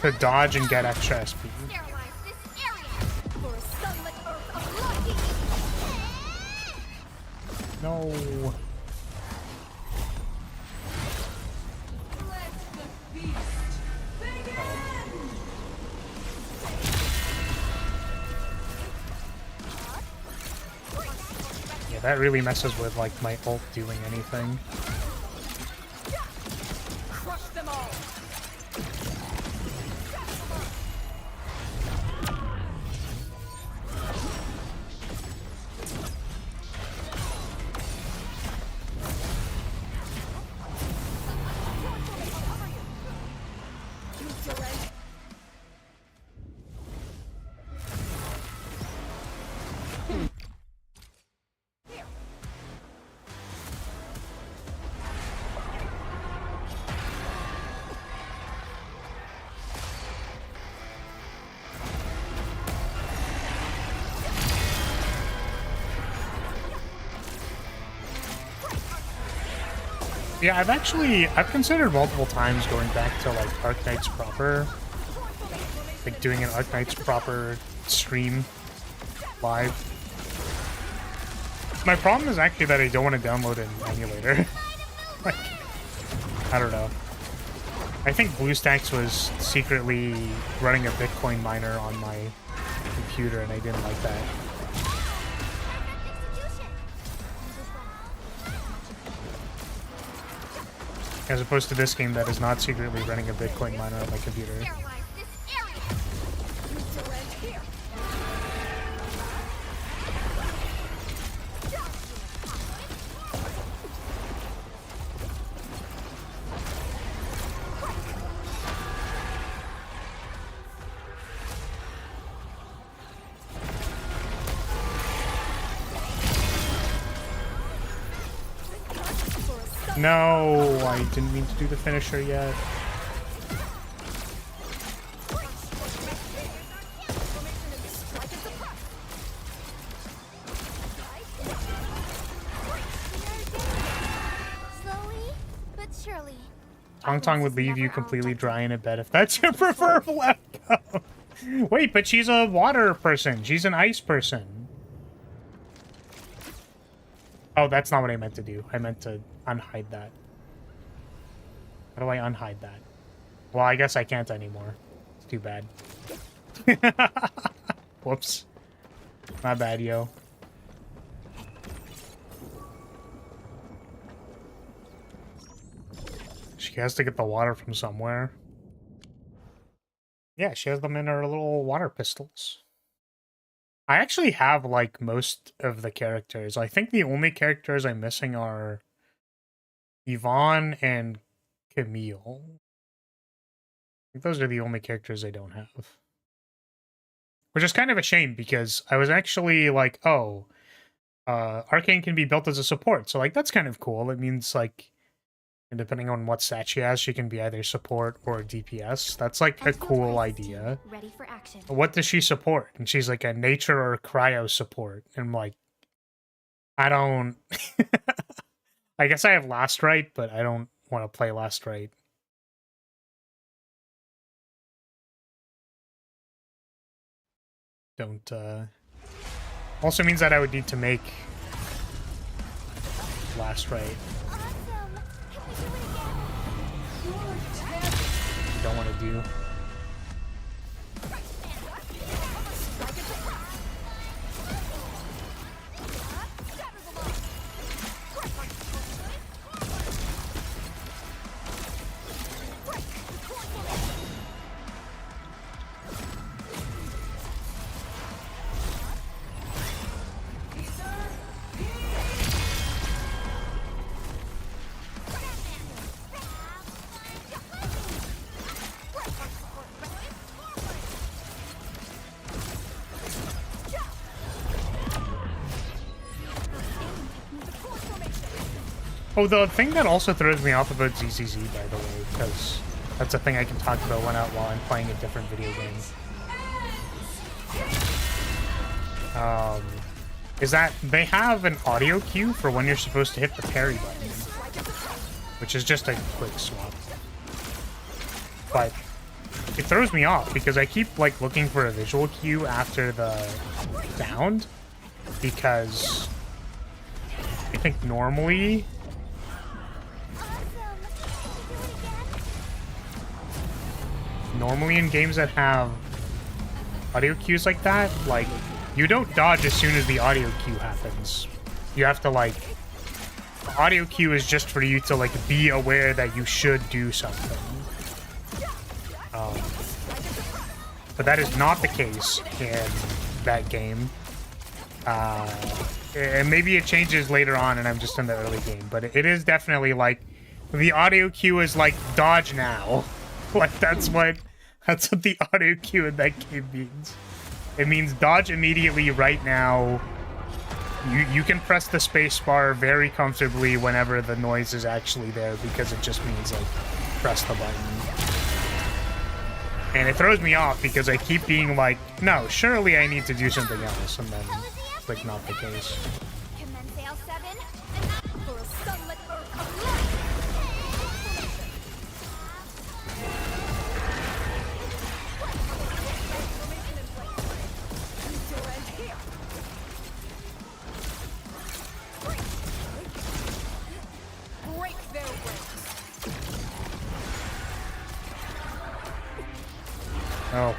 to dodge and get extra SP. Sterilize this area. For a sunlit earth of lucky. No. Yeah, that really messes with like my ult doing anything. Crush them all. Yeah, I've considered multiple times going back to like Arknights proper. Like doing an Arknights proper stream live. My problem is actually that I don't want to download an emulator. Like, I don't know. I think BlueStacks was secretly running a Bitcoin miner on my computer and I didn't like that. As opposed to this game that is not secretly running a Bitcoin miner on my computer. Sterilize this area. No, I didn't mean to do the finisher yet. Slowly, but surely. Tong Tong would leave you completely dry in a bed if that's your preferable outcome. Wait, but she's a water person. She's an ice person. Oh, that's not what I meant to do. I meant to unhide that. How do I unhide that? Well, I guess I can't anymore. It's too bad. Whoops. My bad, yo. She has to get the water from somewhere. Yeah, she has them in her little water pistols. I actually have, like, most of the characters. I think the only characters I'm missing are Yvonne and Camille. I think those are the only characters I don't have. Which is kind of a shame, because I was actually like, oh, Arcane can be built as a support. So like that's kind of cool. It means like, and depending on what stat she has, she can be either support or DPS. That's like a Endfield cool Crisis team, idea. ready for action. What does she support? And she's like a nature or cryo support. And I'm like, I don't. I guess I have Last Right, but I don't want to play Last Right. Don't. Also means that I would need to make Last Right. Awesome. Can we do it again? Don't want to do. Oh, the thing that also throws me off about ZZZ, by the way, because that's a thing I can talk about while I'm playing a different video game, is that they have an audio cue for when you're supposed to hit the parry button, which is just a quick swap. But it throws me off because I keep like looking for a visual cue after the sound, because I think normally in games that have audio cues like that, like, you don't dodge as soon as the audio cue happens. You have to, like, the audio cue is just for you to, like, be aware that you should do something. But that is not the case in that game. And maybe it changes later on and I'm just in the early game, but it is definitely, like, the audio cue is, like, dodge now. Like, that's what the audio cue in that game means. It means dodge immediately right now. You can press the space bar very comfortably whenever the noise is actually there, because it just means, like, press the button. And it throws me off because I keep being like, no, surely I need to do something else, and then it's, like, not the case. Commence L7 and for a sunlit earth of light. Break their ranks. Oh.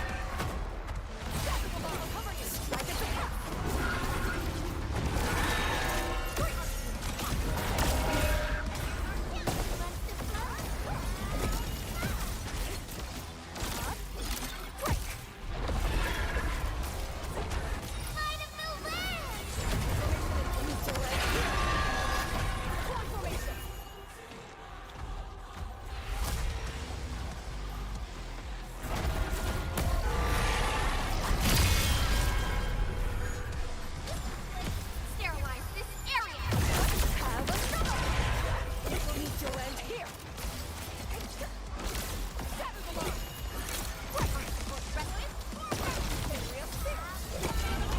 Sterilize this area. We'll need to end here.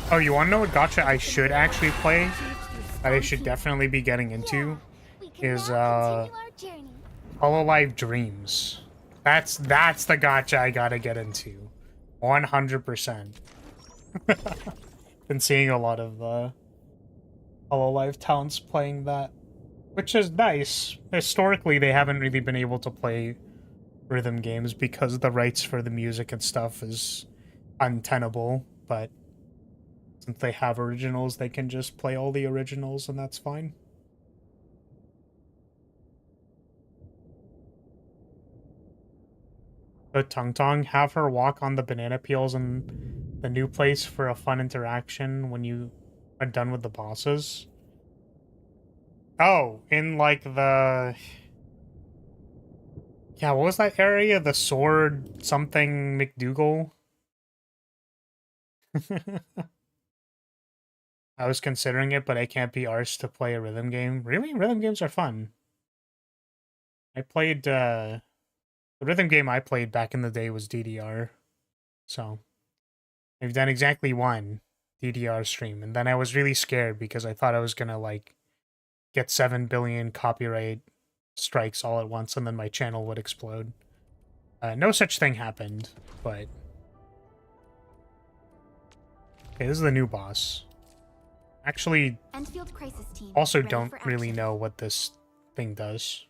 Oh, you want to know what gacha I should actually play? That I should definitely be getting into? We can Is, now continue our journey. Hololive Dreams. That's the gacha I gotta get into. 100%. Been seeing a lot of Hololive talents playing that, which is nice. Historically, they haven't really been able to play rhythm games because the rights for the music and stuff is untenable, but since they have originals, they can just play all the originals, and that's fine. The Tung Tung, have her walk on the banana peels in the new place for a fun interaction when you are done with the bosses. Oh, in like the... Yeah, what was that area? The sword something McDougal? I was considering it, but I can't be arsed to play a rhythm game. Really? Rhythm games are fun. I played, the rhythm game I played back in the day was DDR. So, I've done exactly one DDR stream, and then I was really scared because I thought I was gonna, like, get 7 billion copyright strikes all at once, and then my channel would explode. No such thing happened, but... Okay, this is the new boss. Actually, Endfield Crisis Team. also ready don't for really action. know what this thing does.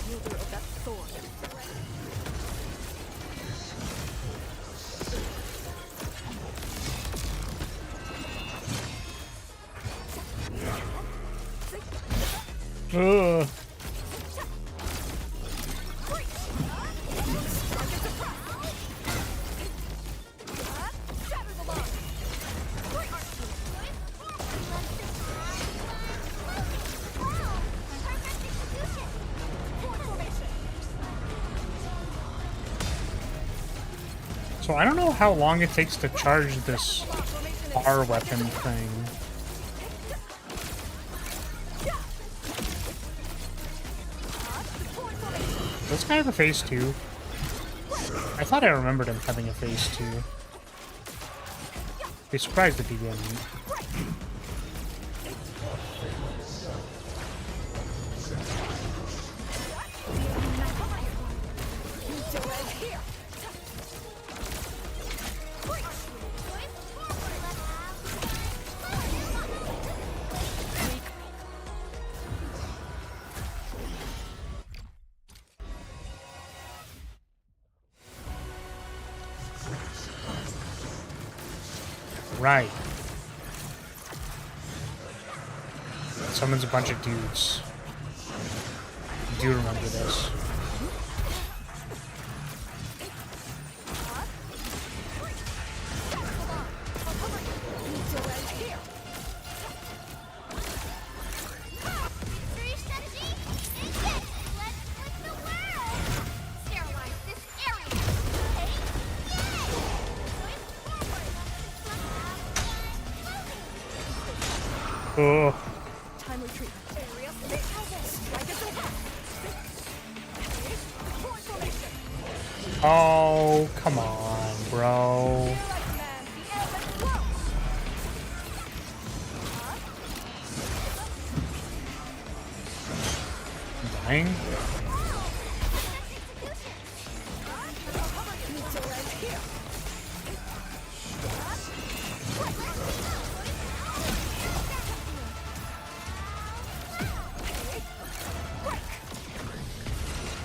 Wielder of that sword. Ugh. Shatter the line. So I don't know how long it takes to charge this R weapon thing. Does this guy have a phase 2? I thought I remembered him having a phase 2. Be surprised if he didn't. Right. Summons a bunch of dudes. I do remember this. Three strategy is this. Let's flip the world. Sterilize this area. Hey, yay! Oh, Timely treatment. Area strike as a Forward formation. oh, come on, bro. Lyrilyte man, the air let's flow. Dying? Need to land here.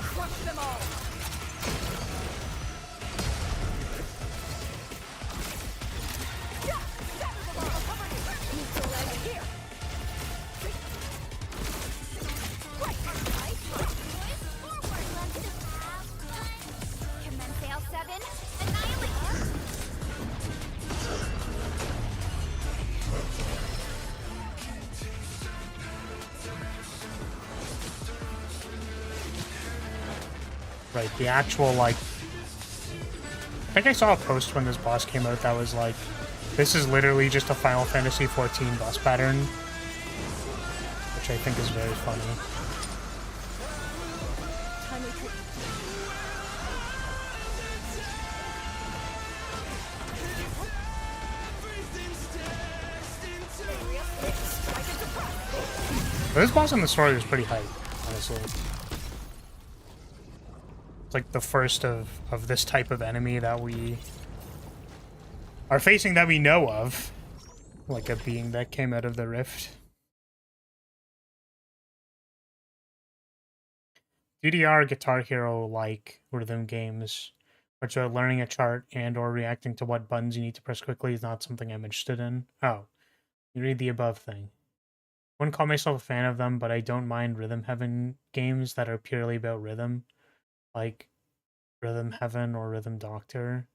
Crush them all. Need to land here. Commence sail 7. Annihilate. Right, the actual, like... I think I saw a post when this boss came out that was like, this is literally just a Final Fantasy XIV boss pattern. Which I think is very funny. Timely treatment. Strike and suppress. But this boss in the story was pretty hype, honestly. It's like the first of this type of enemy that we are facing that we know of. Like a being that came out of the rift. DDR Guitar Hero like rhythm games, which are learning a chart and or reacting to what buttons you need to press quickly is not something I'm interested in. Oh, you read the above thing. Wouldn't call myself a fan of them, but I don't mind Rhythm Heaven games that are purely about rhythm, like Rhythm Heaven or Rhythm Doctor.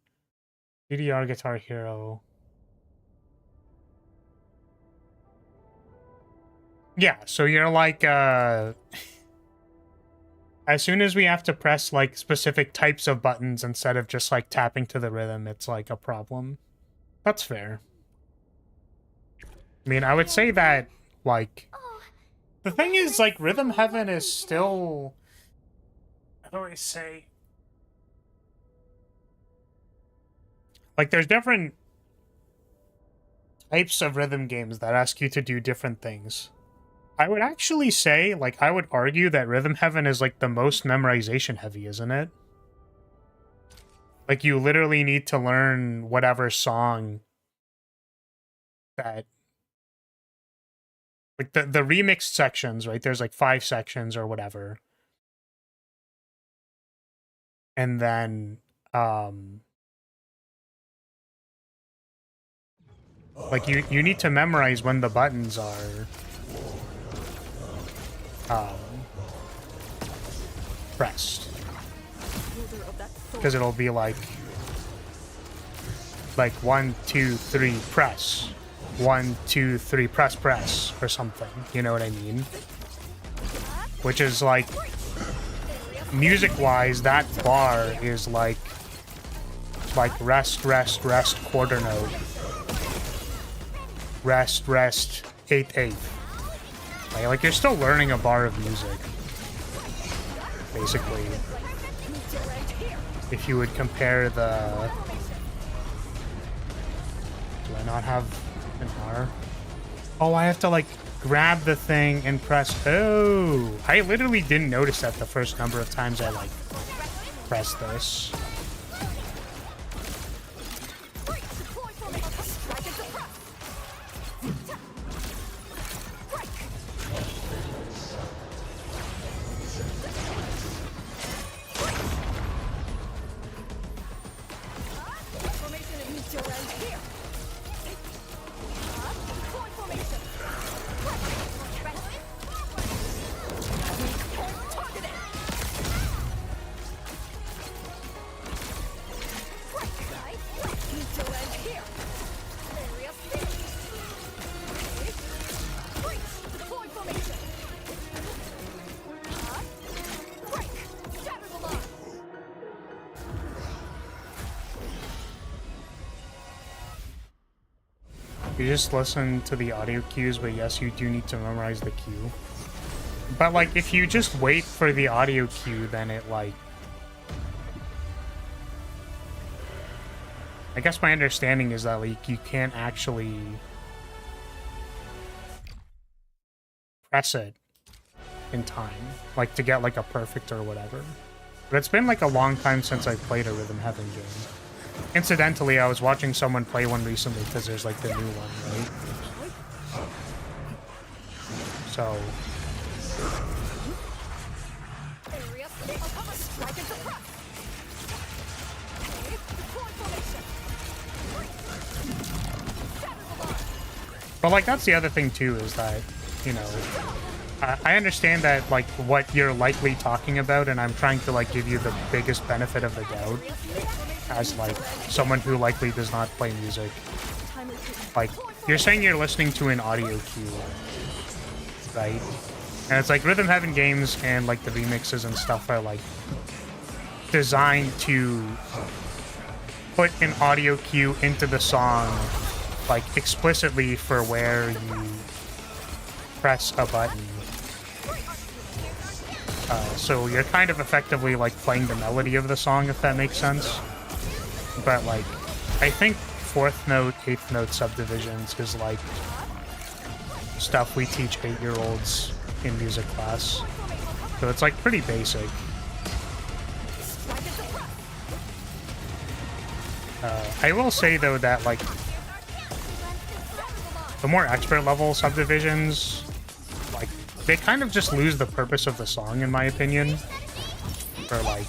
DDR Guitar Hero. Yeah, so you're like, as soon as we have to press like specific types of buttons instead of just like tapping to the rhythm, it's like a problem. That's fair. I mean, I would say that, like, Oh, the thing is, like, Rhythm Heaven is still, how do I say? Like, there's different types of rhythm games that ask you to do different things. I would actually say, like, I would argue that Rhythm Heaven is, like, the most memorization heavy, isn't it? Like, you literally need to learn whatever song that... Like, the remixed sections, right? There's, like, 5 sections or whatever. And then, like, you need to memorize when the buttons are... pressed, because it'll be like 1, 2, 3 press, 1, 2, 3 press or something, you know what I mean? Which is like, music wise, that bar is like rest, rest, rest, quarter note, rest, rest, 8/8. Like you're still learning a bar of music, basically. If you would compare the... Do I not have an R? Oh, I have to, like, grab the thing and press... Oh! I literally didn't notice that the first number of times I, like, pressed this. You just listen to the audio cues, but yes, you do need to memorize the cue. But, like, if you just wait for the audio cue, then it, like... I guess my understanding is that, like, you can't actually press it in time, like, to get, like, a perfect or whatever. But it's been, like, a long time since I've played a Rhythm Heaven game. Incidentally, I was watching someone play one recently because there's like the new one, right? So... But like, that's the other thing too, is that, you know, I understand that, like, what you're likely talking about, and I'm trying to, like, give you the biggest benefit of the doubt as, like, someone who likely does not play music. Like, you're saying you're listening to an audio cue, right? And it's like Rhythm Heaven games and, like, the remixes and stuff are, like, designed to put an audio cue into the song, like, explicitly for where you press a button. So you're kind of effectively, like, playing the melody of the song, if that makes sense. But, like, I think 4th note, 8th note subdivisions is, like, stuff we teach 8-year-olds in music class. So it's, like, pretty basic. I will say, though, that, like, the more expert level subdivisions, like, they kind of just lose the purpose of the song, in my opinion. Or, like,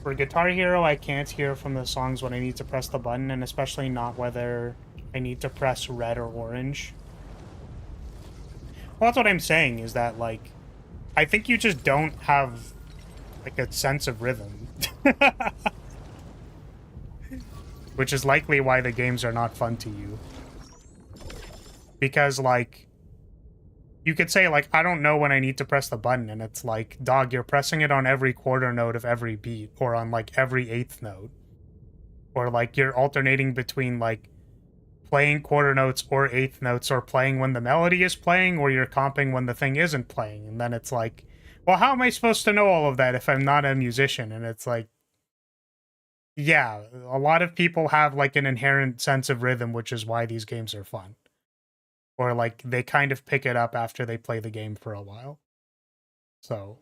For Guitar Hero, I can't hear from the songs when I need to press the button, and especially not whether I need to press red or orange. Well, that's what I'm saying, is that, like, I think you just don't have, like, a sense of rhythm. Which is likely why the games are not fun to you. Because, like, you could say, like, I don't know when I need to press the button, and it's like, dog, you're pressing it on every quarter note of every beat, or on, like, every eighth note. Or, like, you're alternating between, like, playing quarter notes or eighth notes, or playing when the melody is playing, or you're comping when the thing isn't playing. And then it's like, well, how am I supposed to know all of that if I'm not a musician? And it's like, yeah, a lot of people have, like, an inherent sense of rhythm, which is why these games are fun. Or, like, they kind of pick it up after they play the game for a while. So.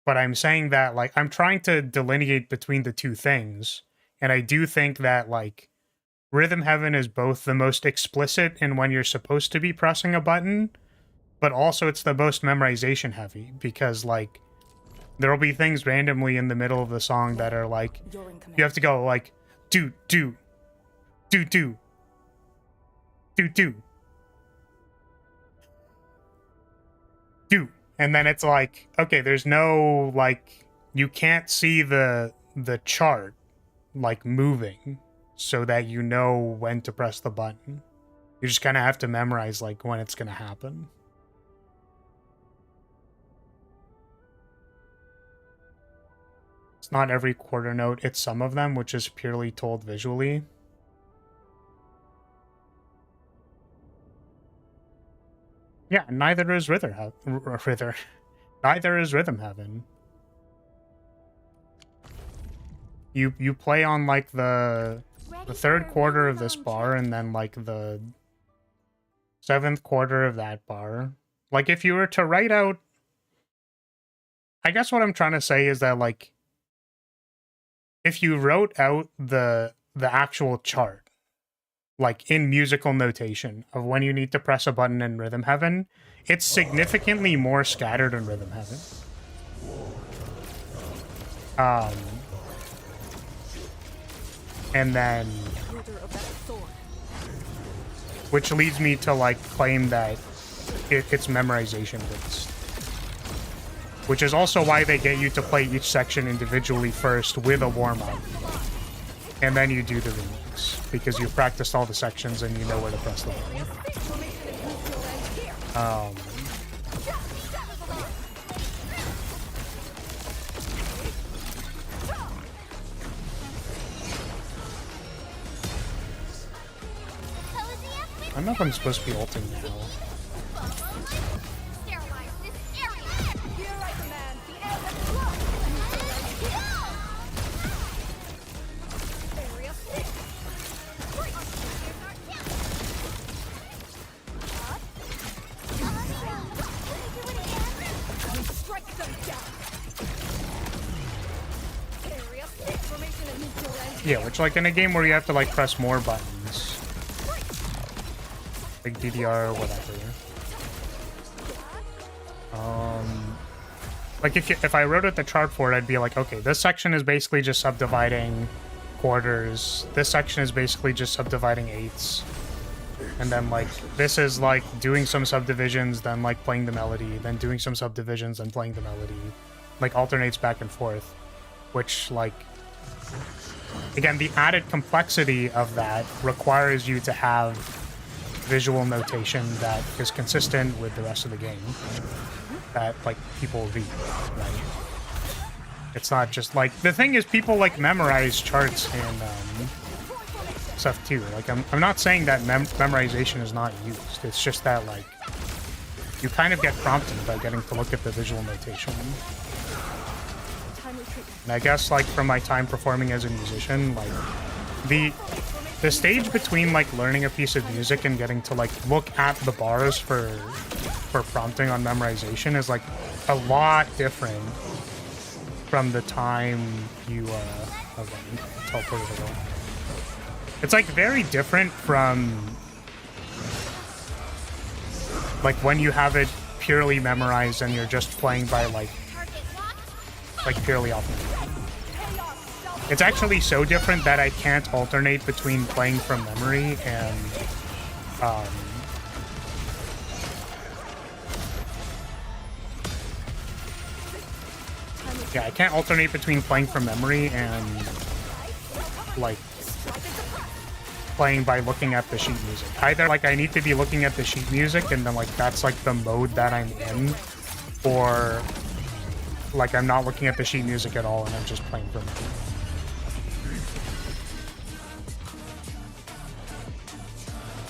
But I'm saying that, like, I'm trying to delineate between the two things. And I do think that, like, Rhythm Heaven is both the most explicit in when you're supposed to be pressing a button, but also it's the most memorization heavy. Because, like, there'll be things randomly in the middle of the song that are, like, you have to go, like, do, do, do, do, do, do, do. And then it's like, okay, there's no, like, you can't see the chart, like, moving so that you know when to press the button. You just kind of have to memorize, like, when it's going to happen. It's not every quarter note, it's some of them, which is purely told visually. Yeah, neither is neither is Rhythm Heaven. You play on, like, the third quarter of this bar, and then, like, the 7th quarter of that bar. Like, if you were to write out, I guess what I'm trying to say is that, like, if you wrote out the actual chart, like, in musical notation of when you need to press a button in Rhythm Heaven, it's significantly more scattered in Rhythm Heaven. And then, which leads me to, like, claim that it's memorization based. Which is also why they get you to play each section individually first with a warm-up. And then you do the remix, because you've practiced all the sections and you know where to press the button. I don't know if I'm supposed to be ulting now. Yeah, which, like, in a game where you have to, like, press more buttons, like DDR or whatever. Like, if I wrote out the chart for it, I'd be like, okay, this section is basically just subdividing quarters. This section is basically just subdividing eighths. And then, like, this is, like, doing some subdivisions, then, like, playing the melody, then doing some subdivisions, then playing the melody. Like, alternates back and forth. Which, like, again, the added complexity of that requires you to have visual notation that is consistent with the rest of the game. That, like, people read, right? It's not just, like, the thing is, people, like, memorize charts and stuff too. Like, I'm not saying that memorization is not used. It's just that, like, you kind of get prompted by getting to look at the visual notation. And I guess, like, from my time performing as a musician, like, the stage between, like, learning a piece of music and getting to, like, look at the bars for prompting on memorization is, like, a lot different from the time you teleported away. It's, like, very different from, like, when you have it purely memorized and you're just playing by like purely off memory. It's actually so different that I can't alternate between playing from memory and yeah, I can't alternate between playing from memory and like playing by looking at the sheet music. Either like I need to be looking at the sheet music and then like that's like the mode that I'm in, or like I'm not looking at the sheet music at all and I'm just playing from memory.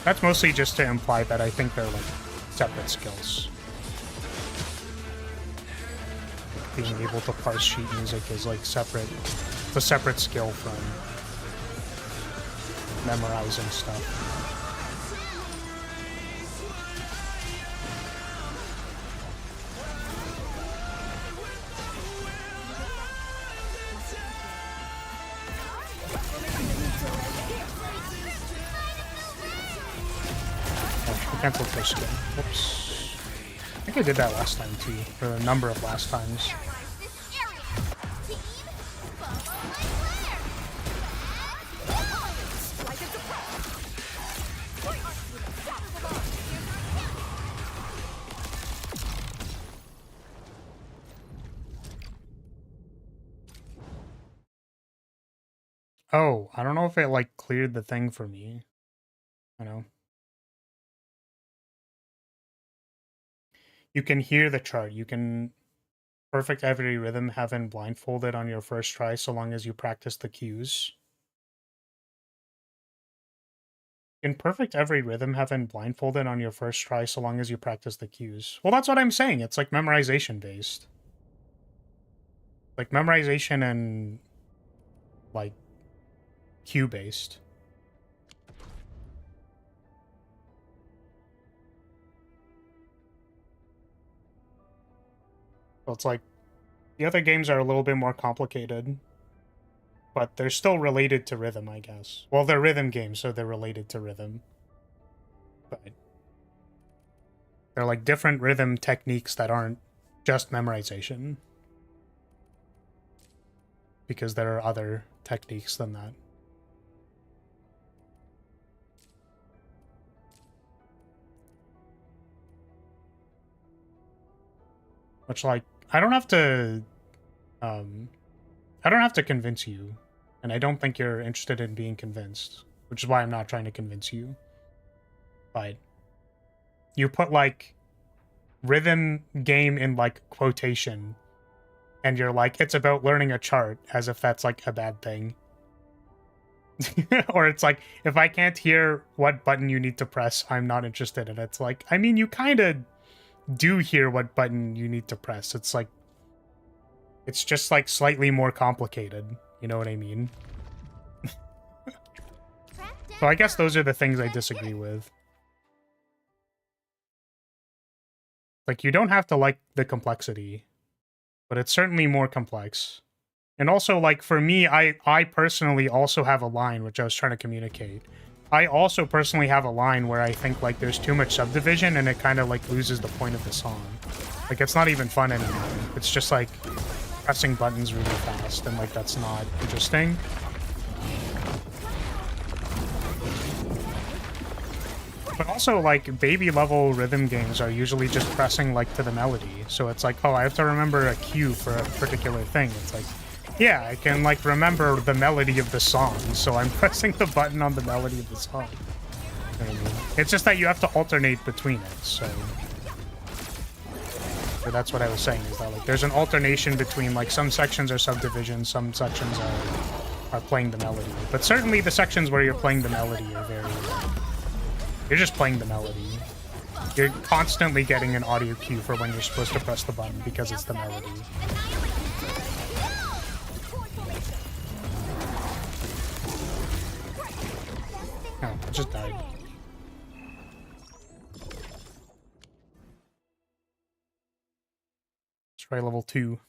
That's mostly just to imply that I think they're like separate skills. Being able to parse sheet music is like separate. It's a separate skill from memorizing stuff. I canceled first skin. Whoops. I think I did that last time too, for a number of last times. Oh, I don't know if it like cleared the thing for me. I know. You can hear the chart. You can perfect every rhythm having blindfolded on your first try so long as you practice the cues. You can perfect every rhythm having blindfolded on your first try so long as you practice the cues. Well, that's what I'm saying. It's like memorization based. Like memorization and like cue based. So it's like the other games are a little bit more complicated, but they're still related to rhythm, I guess. Well, they're rhythm games, so they're related to rhythm. But they're like different rhythm techniques that aren't just memorization. Because there are other techniques than that. Which, like, I don't have to convince you, and I don't think you're interested in being convinced, which is why I'm not trying to convince you. But you put like rhythm game in like quotation, and you're like, it's about learning a chart, as if that's like a bad thing. Or it's like, if I can't hear what button you need to press, I'm not interested. And it's like, I mean, you kind of do hear what button you need to press. It's like, it's just like slightly more complicated. You know what I mean? So I guess those are the things I disagree with. Like, you don't have to like the complexity, but it's certainly more complex. And also, like, for me, I personally also have a line, which I was trying to communicate. I also personally have a line where I think, like, there's too much subdivision and it kind of, like, loses the point of the song. Like, it's not even fun anymore. It's just, like, pressing buttons really fast, and, like, that's not interesting. But also, like, baby-level rhythm games are usually just pressing, like, to the melody. So it's like, oh, I have to remember a cue for a particular thing. It's like, yeah, I can, like, remember the melody of the song, so I'm pressing the button on the melody of the song. You know what I mean? It's just that you have to alternate between it, so that's what I was saying, is that, like, there's an alternation between, like, some sections are subdivisions, some sections are playing the melody. But certainly the sections where you're playing the melody are very... You're just playing the melody. You're constantly getting an audio cue for when you're supposed to press the button because it's the melody. Oh, I just died. Let's try level 2.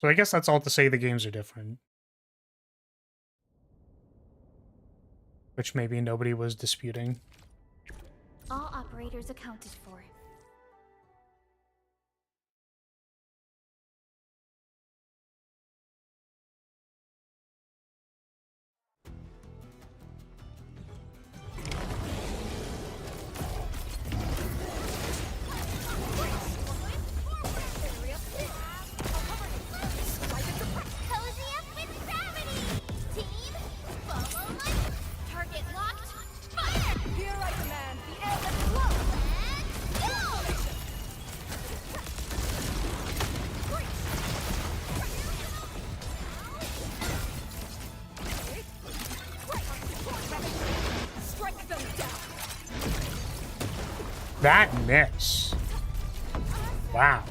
So I guess that's all to say the games are different. which maybe nobody was disputing. All operators accounted for. Cozy up with gravity! Team, follow my target locked. Fire! Here I command the ebb and flow. Let's go! Strike them down. That miss. Wow.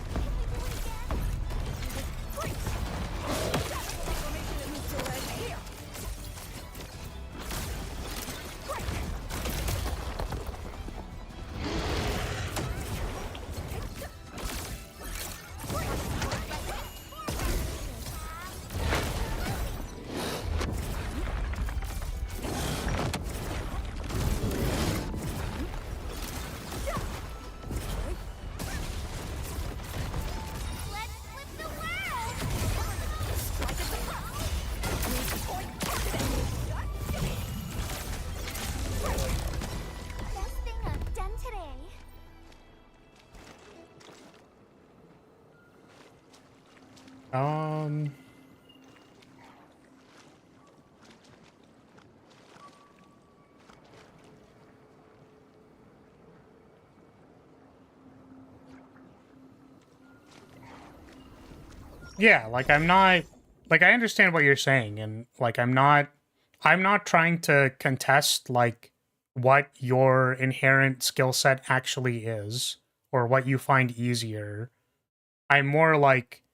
Let's flip the world! Best thing I've done today. Yeah, like I'm not like I understand what you're saying, and like I'm not trying to contest like what your inherent skill set actually is or what you find easier. I'm more like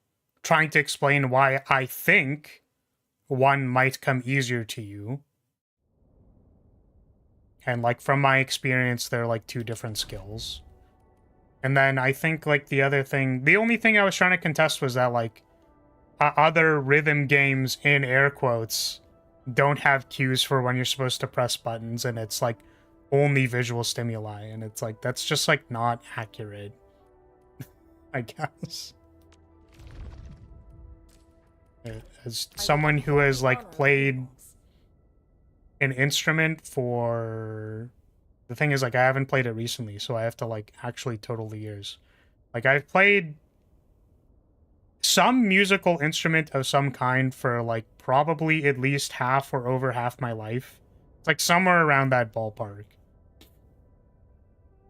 trying to explain why I think one might come easier to you. And like from my experience, they're like two different skills. And then I think like the only thing I was trying to contest was that like other rhythm games in air quotes don't have cues for when you're supposed to press buttons, and it's like only visual stimuli, and it's like that's just like not accurate, I guess. As someone who has like played an instrument for, the thing is like I haven't played it recently, so I have to like actually total the years. Like I've played some musical instrument of some kind for like probably at least half or over half my life. It's like somewhere around that ballpark.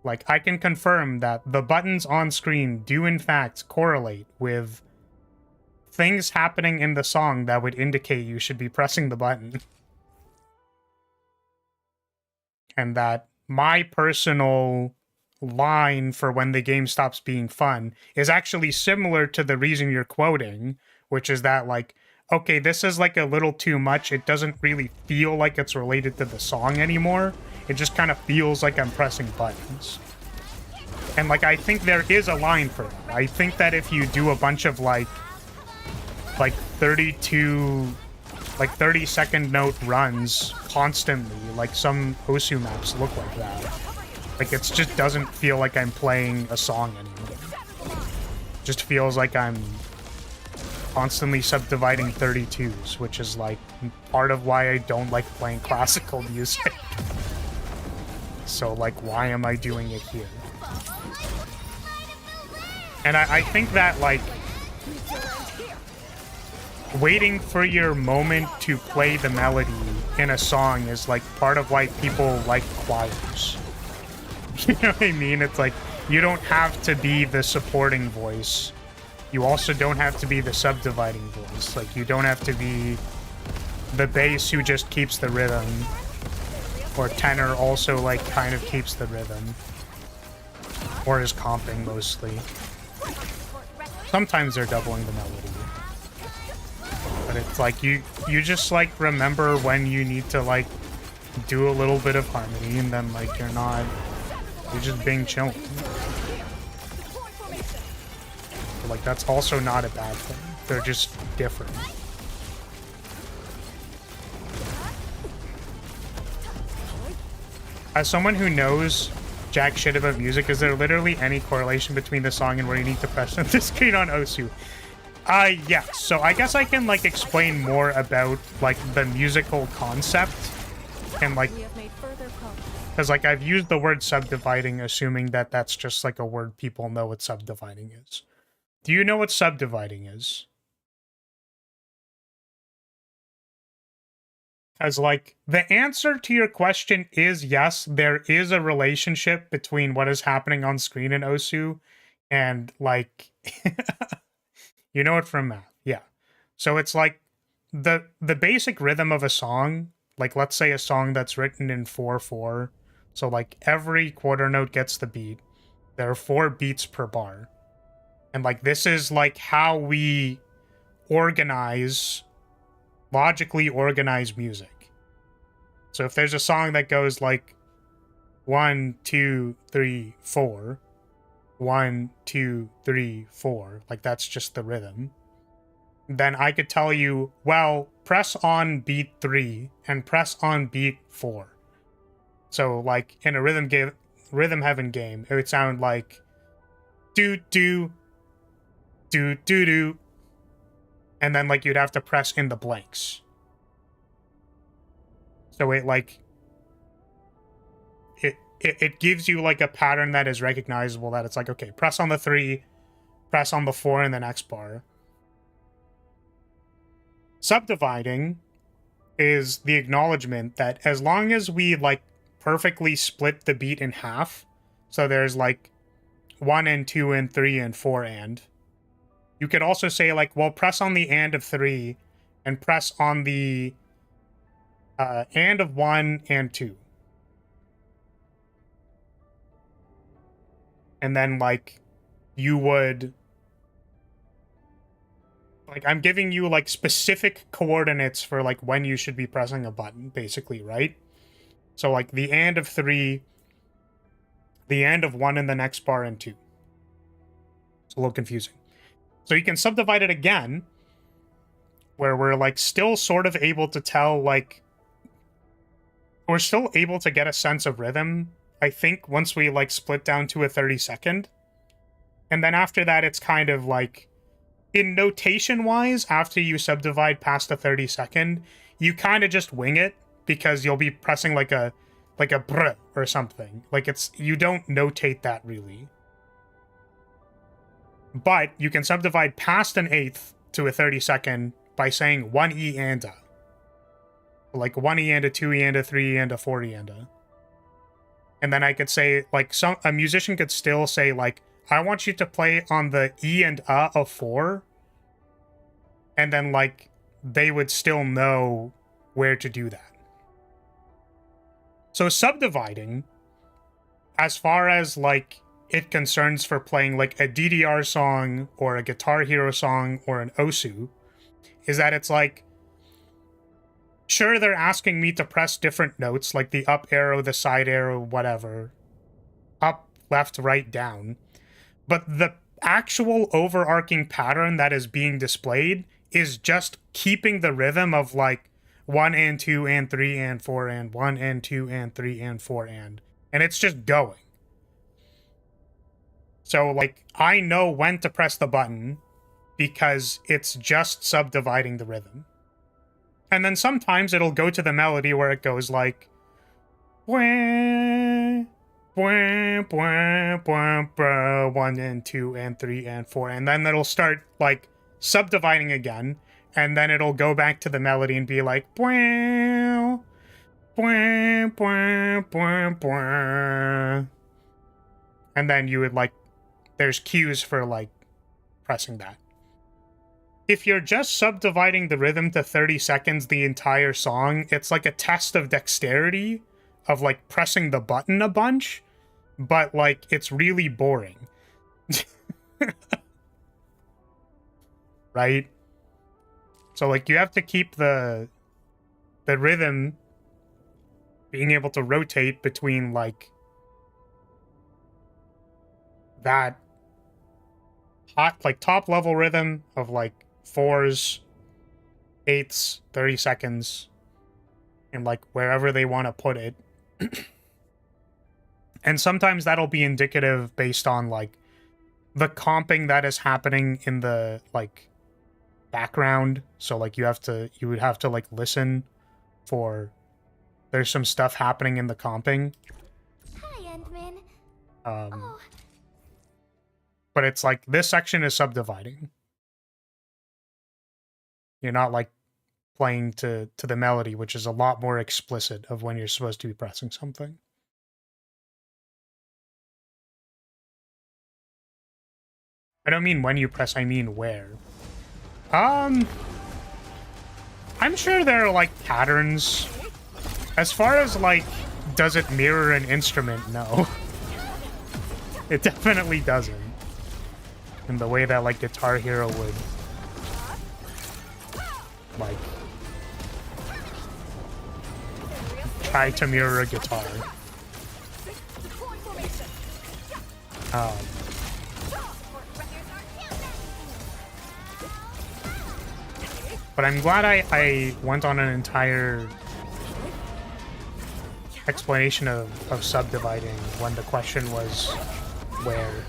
Like I can confirm that the buttons on screen do in fact correlate with things happening in the song that would indicate you should be pressing the button. And that my personal line for when the game stops being fun is actually similar to the reason you're quoting, which is that like, okay, this is like a little too much. It doesn't really feel like it's related to the song anymore. It just kind of feels like I'm pressing buttons. And like, I think there is a line for that. I think that if you do a bunch of like 30-second note runs constantly, like some Hosu maps look like that. Like, it just doesn't feel like I'm playing a song anymore. It just feels like I'm constantly subdividing 32s, which is like part of why I don't like playing classical music. So like, why am I doing it here? And I think that like waiting for your moment to play the melody in a song is like part of why people like choirs. You know what I mean? It's like, you don't have to be the supporting voice. You also don't have to be the subdividing voice. Like, you don't have to be the bass who just keeps the rhythm. Or tenor also, like, kind of keeps the rhythm. Or is comping, mostly. Sometimes they're doubling the melody. But it's like, you just, like, remember when you need to, like, do a little bit of harmony, and then, like, you're just being chill. Like, that's also not a bad thing. They're just different. As someone who knows jack shit about music, is there literally any correlation between the song and where you need to press the screen on Osu? Yeah. So I guess I can, like, explain more about, like, the musical concept. And, like, We have made further progress. because, like, I've used the word subdividing, assuming that that's just, like, a word people know what subdividing is. Do you know what subdividing is? Because, like, the answer to your question is yes, there is a relationship between what is happening on screen in Osu and, like, you know it from math. Yeah. So it's like the basic rhythm of a song, like, let's say a song that's written in 4/4. So, like, every quarter note gets the beat. There are 4 beats per bar. And, like, this is, like, how we logically organize music. So if there's a song that goes like 1, 2, 3, 4, 1, 2, 3, 4, like, that's just the rhythm, then I could tell you, well, press on beat 3 and press on beat 4. So, like, in a rhythm heaven game, it would sound like do do do do do, and then, like, you'd have to press in the blanks. So it, like, it gives you, like, a pattern that is recognizable, that it's like, okay, press on the 3, press on the 4 in the next bar. Subdividing is the acknowledgement that as long as we, like, perfectly split the beat in half, so there's, like, 1 and 2 and 3 and 4 and, you could also say, like, well, press on the and of 3 and press on the and of 1 and 2. And then, like, you would, like, I'm giving you, like, specific coordinates for, like, when you should be pressing a button, basically, right? So, like, the and of 3, the and of 1 in the next bar, and 2. It's a little confusing. So you can subdivide it again, where we're, like, still sort of able to tell, like, we're still able to get a sense of rhythm, I think, once we, like, split down to a 30-second. And then after that, it's kind of like, in notation-wise, after you subdivide past a 30-second, you kind of just wing it, because you'll be pressing, like a brr or something. Like, it's, you don't notate that, really. But you can subdivide past an 1/8 to a 30-second by saying 1 E and a. Like 1 E and a, 2 E and a, 3 E and a, 4 E and a. And then I could say, like, a musician could still say, like, I want you to play on the E and a of 4. And then, like, they would still know where to do that. So subdividing, as far as, like, it concerns for playing, like, a DDR song or a Guitar Hero song or an Osu, is that it's like, sure, they're asking me to press different notes, like the up arrow, the side arrow, whatever. Up, left, right, down. But the actual overarching pattern that is being displayed is just keeping the rhythm of, like, 1 and 2 and 3 and 4 and 1 and 2 and 3 and 4 and it's just going. So, like, I know when to press the button because it's just subdividing the rhythm. And then sometimes it'll go to the melody where it goes like, bwah, bwah, bwah, bwah, bwah, 1 and 2 and 3 and 4, and then it'll start, like, subdividing again, and then it'll go back to the melody and be like, bwah, bwah, bwah, bwah, bwah. And then you would, like, there's cues for, like, pressing that. If you're just subdividing the rhythm to 30 seconds the entire song, it's like a test of dexterity of, like, pressing the button a bunch, but, like, it's really boring. Right? So, like, you have to keep the rhythm being able to rotate between, like, that hot, like, top level rhythm of, like, 4s, 8s, 30 seconds, and, like, wherever they want to put it. And sometimes that'll be indicative based on like the comping that is happening in the like background. So like you would have to like listen for there's some stuff happening in the comping. Hi, Endman. Um Oh, but it's like this section is subdividing. You're not like playing to the melody, which is a lot more explicit of when you're supposed to be pressing something. I don't mean when you press, I mean where. I'm sure there are like patterns. As far as like, does it mirror an instrument? No. It definitely doesn't. In the way that like Guitar Hero would. Like, try to mirror a guitar. But I'm glad I went on an entire explanation of subdividing when the question was where.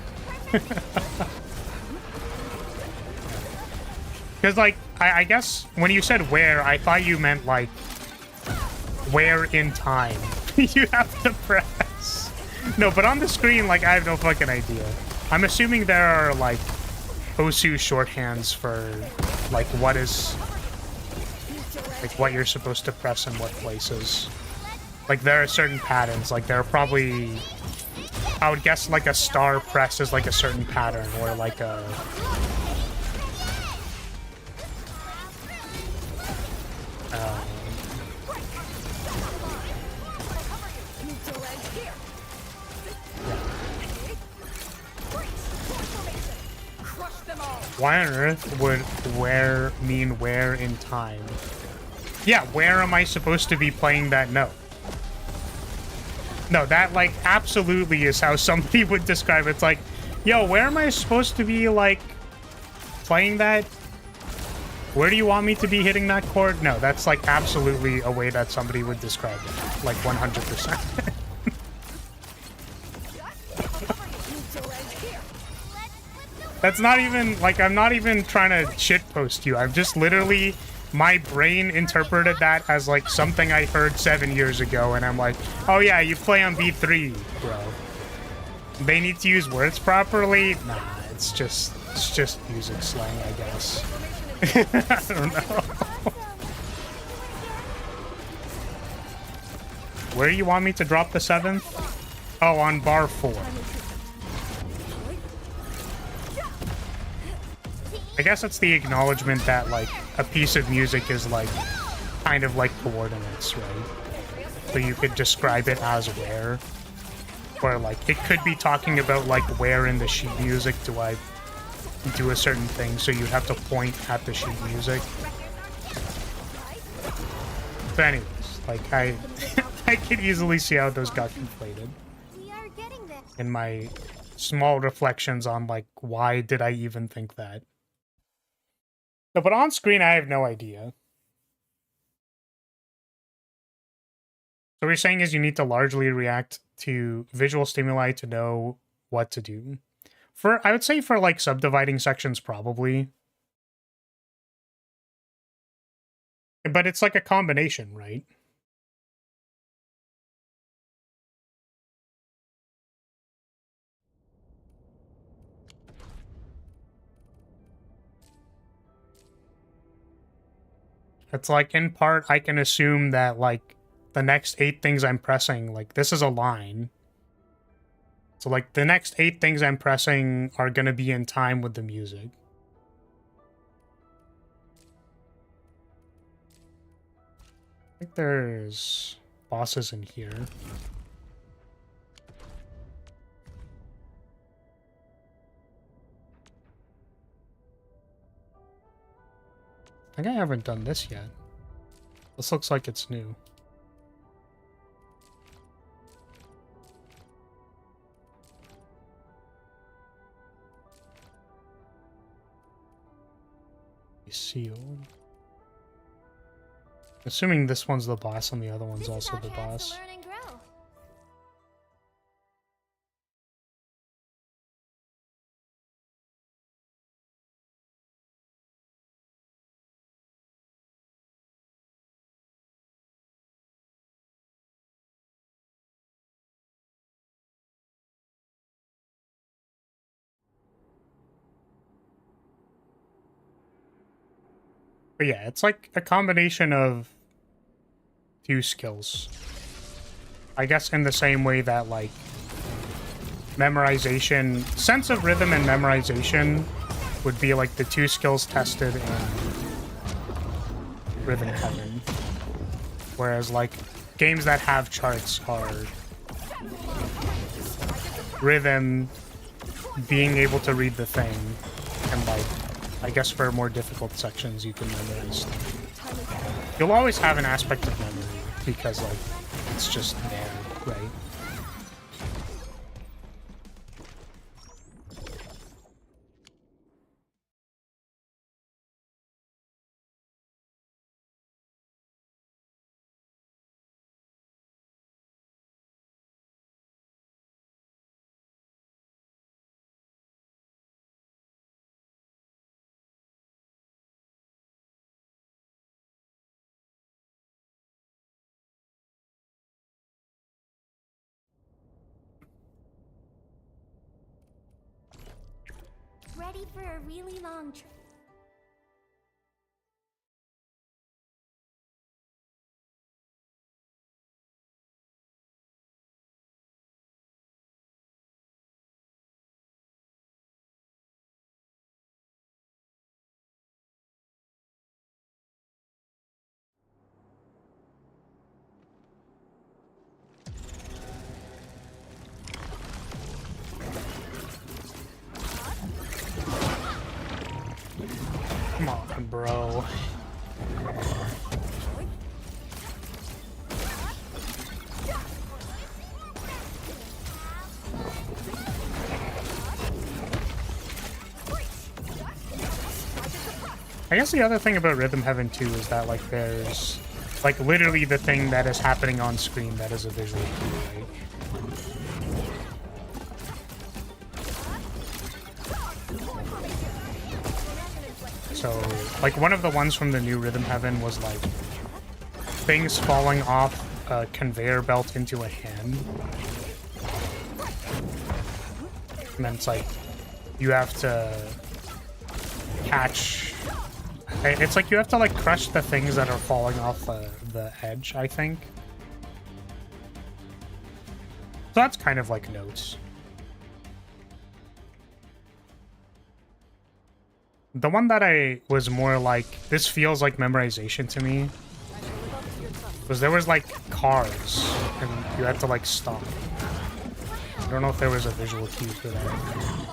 Because, like, I guess when you said where, I thought you meant, like, where in time you have to press. No, but on the screen, like, I have no fucking idea. I'm assuming there are, like, Osu shorthands for, like, what is... like, what you're supposed to press in what places. Like, there are certain patterns. Like, there are probably... I would guess, like, a star press is, like, a certain pattern, or, like, a... Why on earth would where mean where in time? Yeah, where am I supposed to be playing that note? No, that, like, absolutely is how somebody would describe it. It's like, yo, where am I supposed to be, like, playing that? Where do you want me to be hitting that chord? No, that's, like, absolutely a way that somebody would describe it. Like, 100%. That's not even, like, I'm not even trying to shitpost you. I'm just literally, my brain interpreted that as, like, something I heard 7 years ago, and I'm like, oh yeah, you play on B3, bro. They need to use words properly? Nah, it's just music slang, I guess. I don't know. Where do you want me to drop the 7th? Oh, on bar 4. I guess it's the acknowledgement that, like, a piece of music is, like, kind of like coordinates, right? So you could describe it as where. Or, like, it could be talking about, like, where in the sheet music do I do a certain thing, so you'd have to point at the sheet music. But anyways, like, I could easily see how those got conflated. In my small reflections on, like, why did I even think that? No, but on screen, I have no idea. So what you're saying is you need to largely react to visual stimuli to know what to do. I would say for, like, subdividing sections, probably. But it's like a combination, right? It's like, in part, I can assume that, like, the next 8 things I'm pressing, like, this is a line. So, like, the next 8 things I'm pressing are gonna be in time with the music. I think there's bosses in here. I think I haven't done this yet. This looks like it's new. Sealed. Assuming this one's the boss and the other one's also the boss. But yeah, it's like a combination of two skills. I guess in the same way that, like, memorization, sense of rhythm and memorization would be like the two skills tested in Rhythm Heaven. Whereas, like, games that have charts are rhythm, being able to read the thing, and, like, I guess for more difficult sections you can memorize stuff. You'll always have an aspect of memory because, like, it's just there, right? Ready for a really long trip. Come on, bro. I guess the other thing about Rhythm Heaven 2 is that, like, there's, like, literally the thing that is happening on screen that is a visual cue, right? So, like, one of the ones from the new Rhythm Heaven was, like, things falling off a conveyor belt into a hand. And then it's like, you have to catch... It's like you have to, like, crush the things that are falling off the edge, I think. So that's kind of like notes. The one that I was more like, this feels like memorization to me, was there was, like, cars, and you had to, like, stop. I don't know if there was a visual cue for that.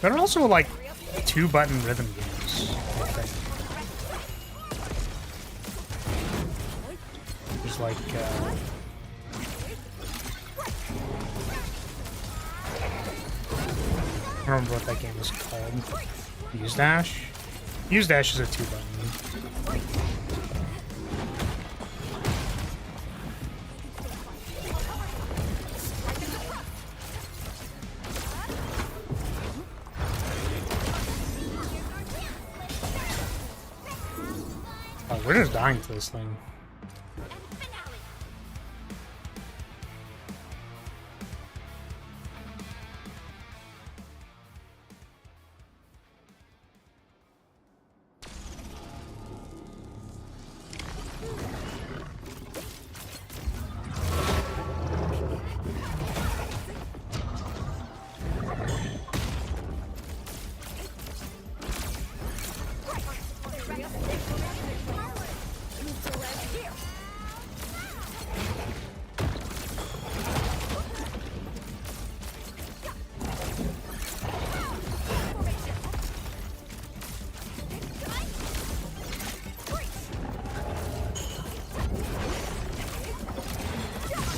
There are also, like, 2-button rhythm games, I think. There's, like, I don't remember what that game is called. Use Dash? Use Dash is a 2-button. Oh, we're just dying to this thing.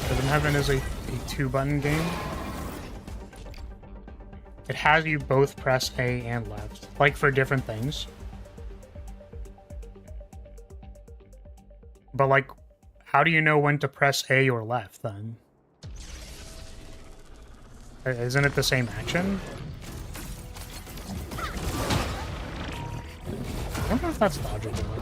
Rhythm Heaven is a 2-button game. It has you both press A and left, like for different things. But, like, how do you know when to press A or left, then? Isn't it the same action? wonder if that's dodgeable.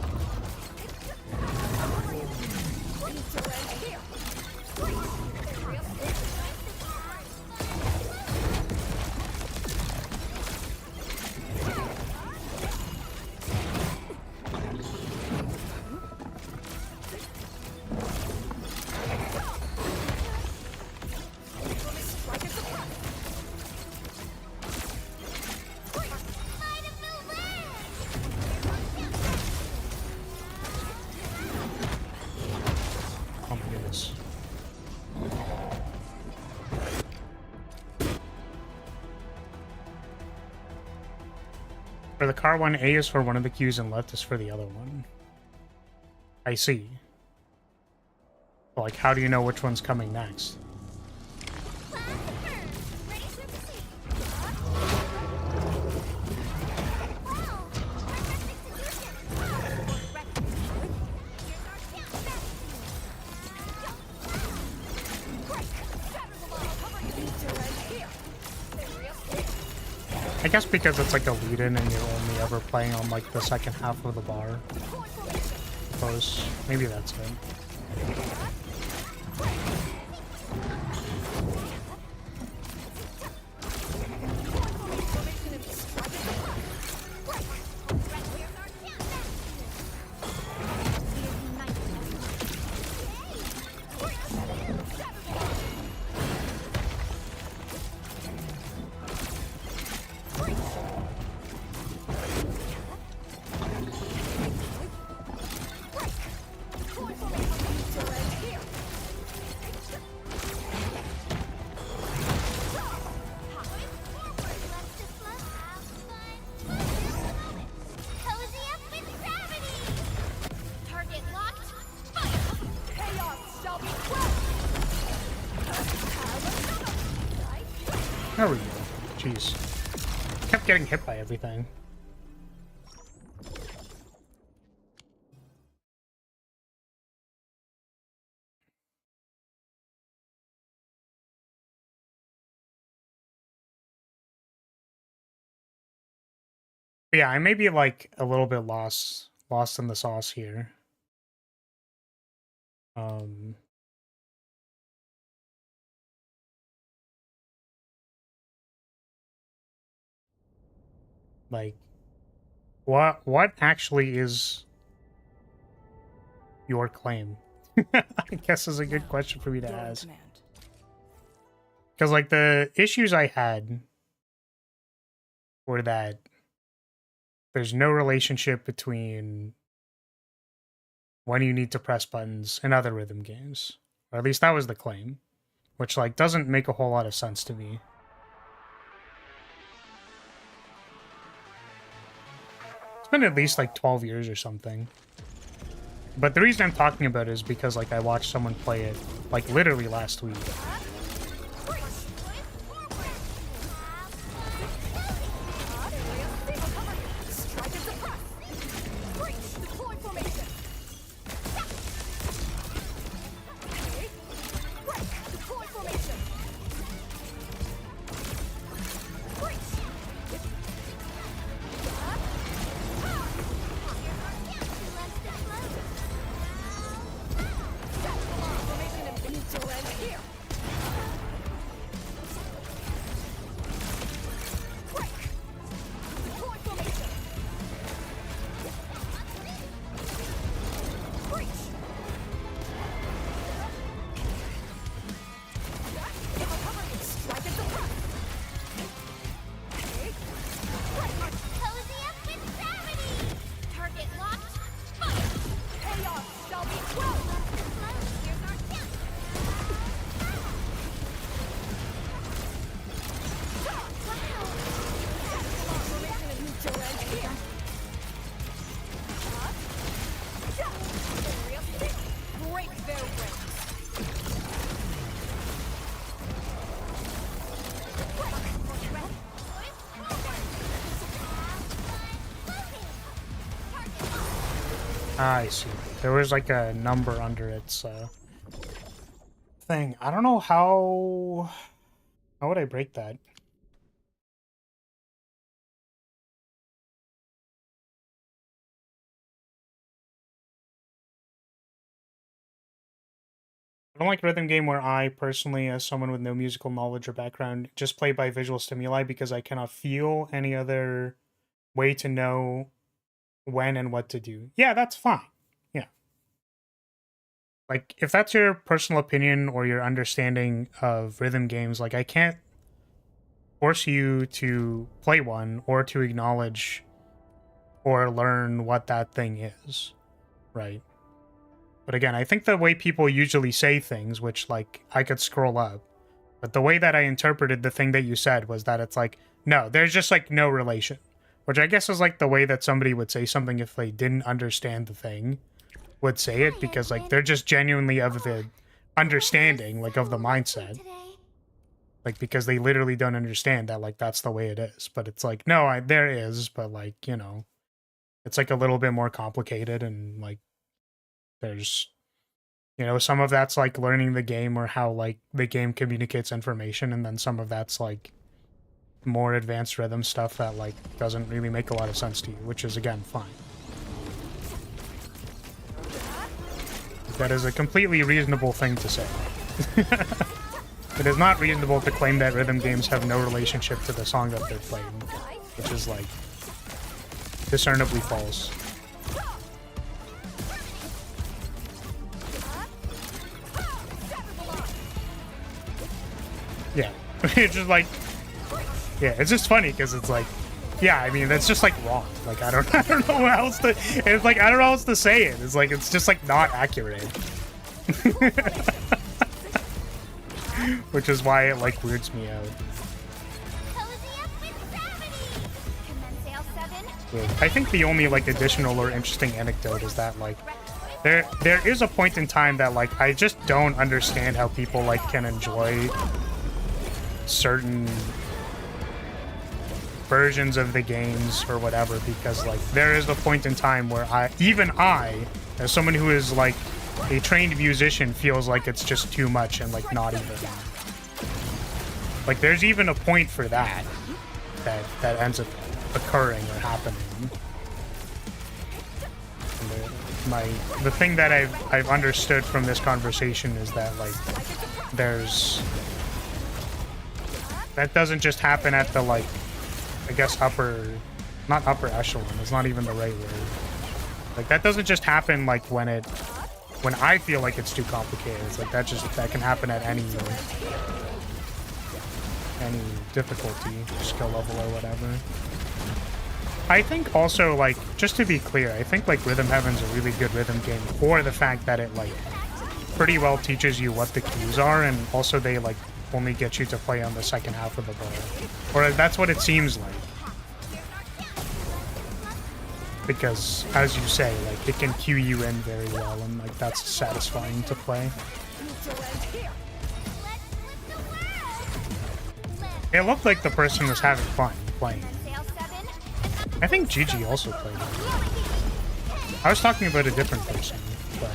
Oh my goodness. For the car one, A is for one of the queues and left is for the other one. I see. Like, how do you know which one's coming next? I guess because it's like a lead-in and you're only ever playing on like the second half of the bar. Suppose. Maybe that's it. There we go. Jeez. Kept getting hit by everything. But yeah, I may be like a little bit lost in the sauce here. Like, what actually is your claim? I guess is a good question for me to ask. Because like the issues I had were that there's no relationship between when you need to press buttons in other rhythm games. Or at least that was the claim. Which like doesn't make a whole lot of sense to me. It's been at least like 12 years or something. But the reason I'm talking about it is because like I watched someone play it like literally last week. I see. There was like a number under its thing. I don't know how would I break that? I don't like rhythm game where I personally, as someone with no musical knowledge or background, just play by visual stimuli because I cannot feel any other way to know when and what to do. Yeah, that's fine. Yeah. Like, if that's your personal opinion or your understanding of rhythm games, like, I can't force you to play one or to acknowledge or learn what that thing is, right? But again, I think the way people usually say things, which, like, I could scroll up, but the way that I interpreted the thing that you said was that it's like, no, there's just, like, no relation. Which I guess is, like, the way that somebody would say something if they didn't understand the thing, would say it, because, like, they're just genuinely of the understanding, like, of the mindset. Like, because they literally don't understand that, like, that's the way it is. But it's like, no, there is, but, like, you know, it's, like, a little bit more complicated, and, like, there's, you know, some of that's, like, learning the game or how, like, the game communicates information, and then some of that's, like, more advanced rhythm stuff that, like, doesn't really make a lot of sense to you, which is, again, fine. That is a completely reasonable thing to say. It is not reasonable to claim that rhythm games have no relationship to the song that they're playing, which is, like, discernibly false. Yeah, it's just like, yeah, it's just funny because it's like, yeah, I mean, that's just, like, wrong. Like, I don't know what else to, it's like, I don't know how else to say it. It's like, it's just, like, not accurate. Which is why it, like, weirds me out. I think the only, like, additional or interesting anecdote is that, like, there is a point in time that, like, I just don't understand how people, like, can enjoy certain versions of the games or whatever, because, like, there is a point in time where even I, as someone who is, like, a trained musician, feels like it's just too much and, like, not even, like, there's even a point for that ends up occurring or happening. The thing that I've understood from this conversation is that, like, that doesn't just happen at the, like, I guess not upper echelon, it's not even the right word. Like, that doesn't just happen, like, when I feel like it's too complicated. It's like, that can happen at any difficulty, skill level or whatever. I think also, like, just to be clear, I think, like, Rhythm Heaven's a really good rhythm game for the fact that it, like, pretty well teaches you what the cues are, and also they, like, only get you to play on the second half of the bar. Or that's what it seems like. Because, as you say, like, it can cue you in very well, and, like, that's satisfying to play. It looked like the person was having fun playing. I think Gigi also played it. I was talking about a different person, but...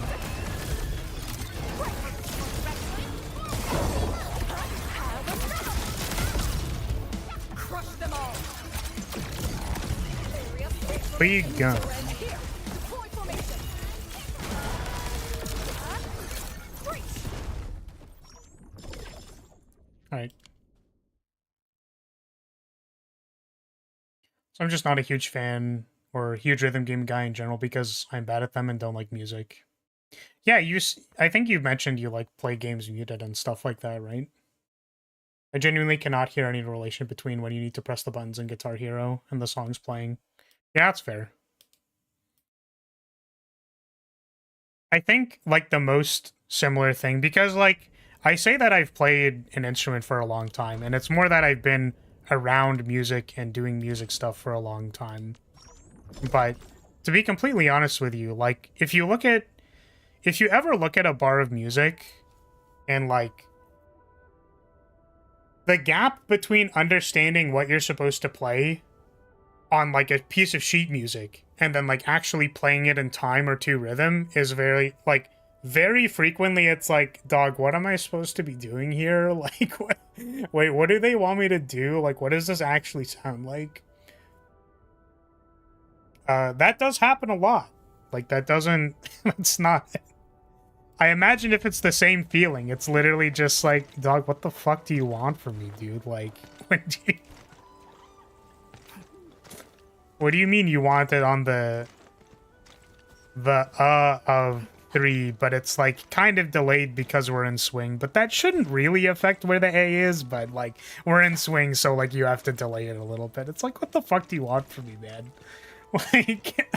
Big gun. Alright. So I'm just not a huge fan or a huge rhythm game guy in general because I'm bad at them and don't like music. Yeah, I think you mentioned you, like, play games muted and stuff like that, right? I genuinely cannot hear any relation between when you need to press the buttons in Guitar Hero and the songs playing. Yeah, that's fair. I think, like, the most similar thing, because, like, I say that I've played an instrument for a long time, and it's more that I've been around music and doing music stuff for a long time. But to be completely honest with you, like, if you ever look at a bar of music and, like, the gap between understanding what you're supposed to play on, like, a piece of sheet music and then, like, actually playing it in time or to rhythm is very, like, very frequently it's like, dog, what am I supposed to be doing here? Like, wait, what do they want me to do? Like, what does this actually sound like? That does happen a lot. Like, that doesn't, that's not, I imagine if it's the same feeling, it's literally just like, dog, what the fuck do you want from me, dude? Like, when do you... What do you mean you want it on the of 3, but it's like kind of delayed because we're in swing, but that shouldn't really affect where the A is, but like we're in swing, so like you have to delay it a little bit. It's like, what the fuck do you want from me, man? Like,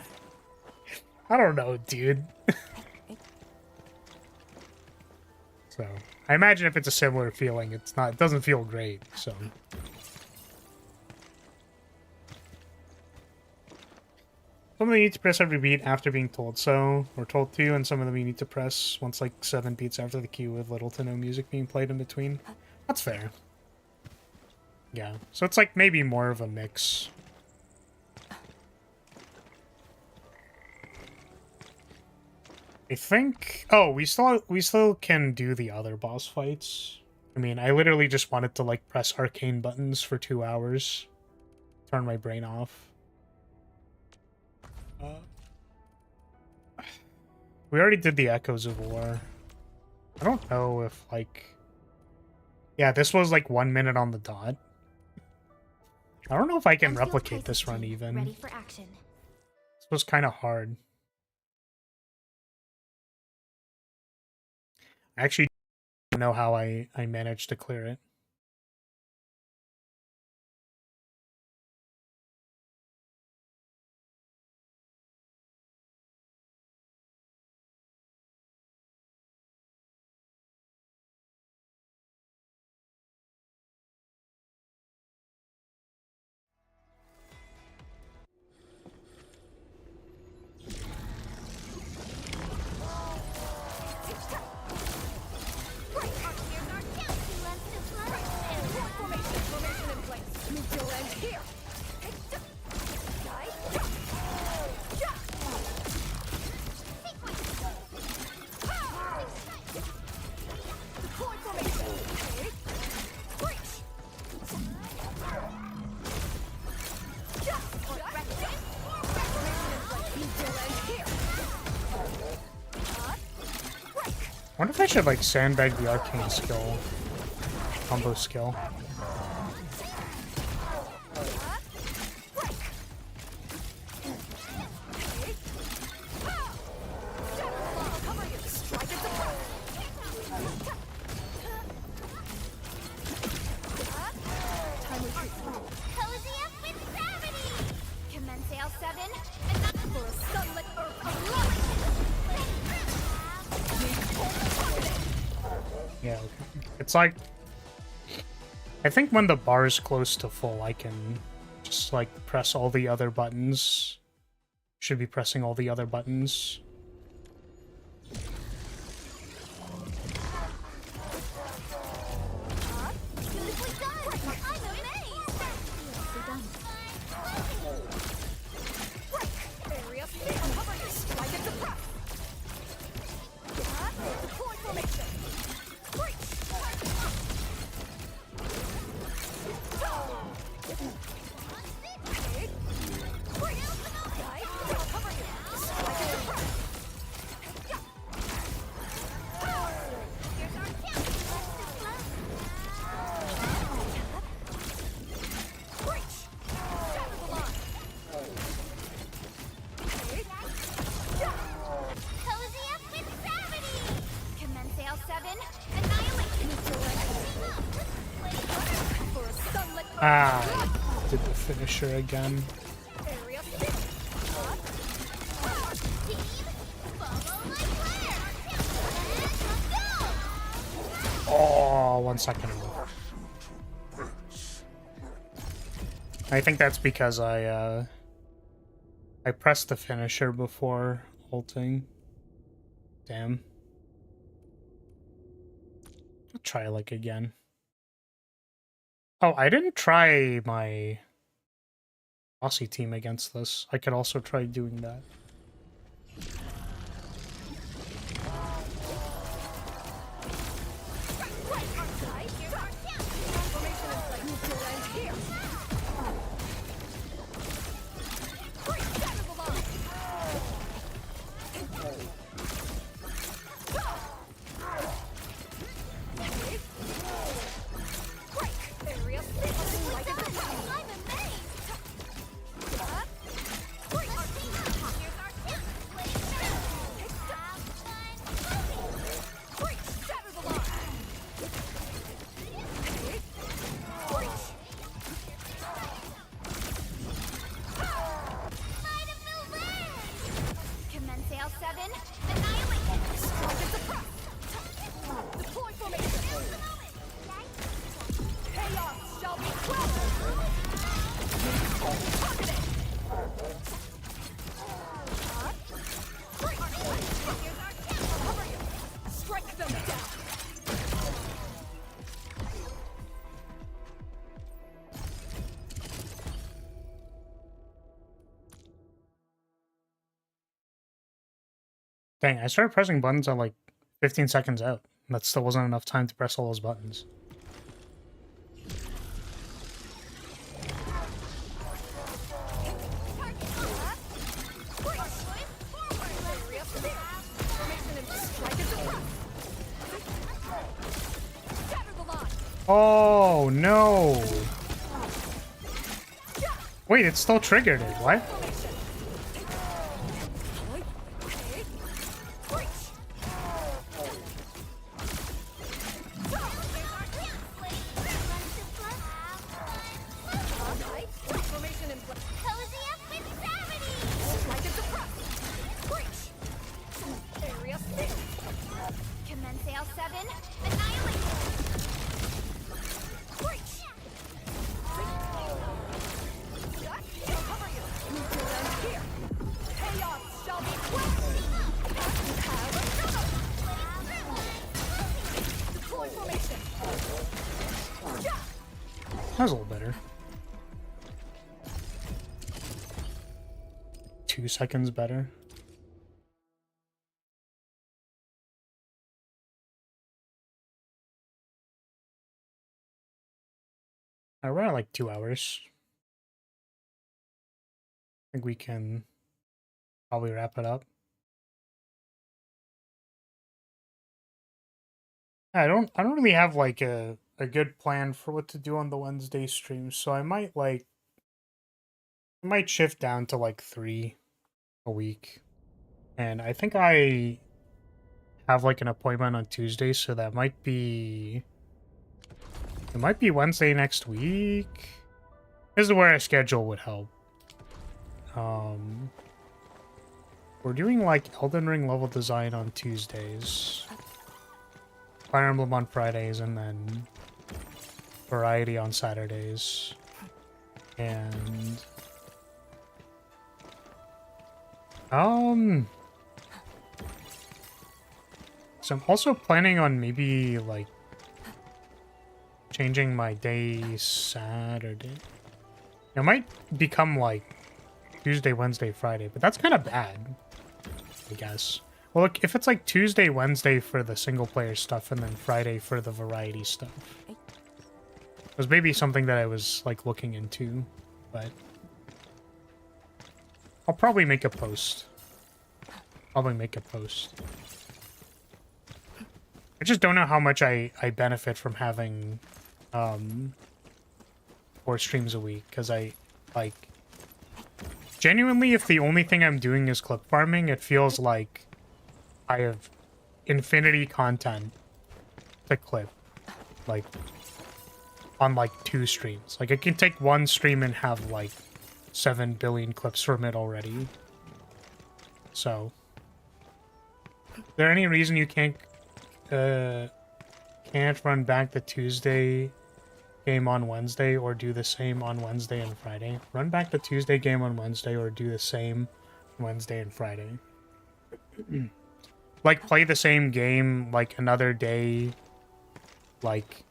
I don't know, dude. So I imagine if it's a similar feeling, it doesn't feel great, so. Some of them you need to press every beat after being told so, or told to, and some of them you need to press once like 7 beats after the cue with little to no music being played in between. That's fair. Yeah, so it's like maybe more of a mix. I think... Oh, we still can do the other boss fights. I mean, I literally just wanted to like press arcane buttons for 2 hours. Turn my brain off. We already did the Echoes of War. I don't know if, like... Yeah, this was, like, 1 minute on the dot. I don't know if I can replicate this run, even. Ready for action. This was kind of hard. I actually don't know how I managed to clear it. Formation in place. You'll end here. I wonder if I should, like, sandbag the arcane skill. Combo skill. Yeah, okay. It's like... I think when the bar is close to full, I can just, like, press all the other buttons. Should be pressing all the other buttons. Ah, I did the finisher again. Oh, 1 second. I think that's because I pressed the finisher before ulting. Damn. I'll try like again. Oh, I didn't try my Aussie team against this. I could also try doing that. 7, annihilate it. Strike and suppress. Deploy formation. Chaos shall be quelled. Targeted. Cover you. Strike them down. Dang, I started pressing buttons at like 15 seconds out. That still wasn't enough time to press all those buttons. Oh no! Wait, it still triggered it. What? Cozy up with gravity. Commence L7, annihilate it. That was a little better. 2 seconds better. I ran at like 2 hours. I think we can probably wrap it up. I don't really have like a good plan for what to do on the Wednesday stream, so I might shift down to like 3 a week. And I think I have like an appointment on Tuesday, so that might be Wednesday next week. This is where a schedule would help. We're doing like Elden Ring level design on Tuesdays, Fire Emblem on Fridays, and then Variety on Saturdays. And so I'm also planning on maybe like changing my day Saturday. It might become like Tuesday, Wednesday, Friday, but that's kind of bad, I guess. Well, look, if it's like Tuesday, Wednesday for the single player stuff and then Friday for the variety stuff. It was maybe something that I was like looking into, but I'll probably make a post. I just don't know how much I benefit from having 4 streams a week, because I like genuinely, if the only thing I'm doing is clip farming, it feels like I have infinity content to clip, like on like 2 streams. Like I can take 1 stream and have like 7 billion clips from it already. So is there any reason you can't run back the Tuesday game on Wednesday, or do the same on Wednesday and Friday? Run back the Tuesday game on Wednesday, or do the same Wednesday and Friday. Like play the same game like another day. Like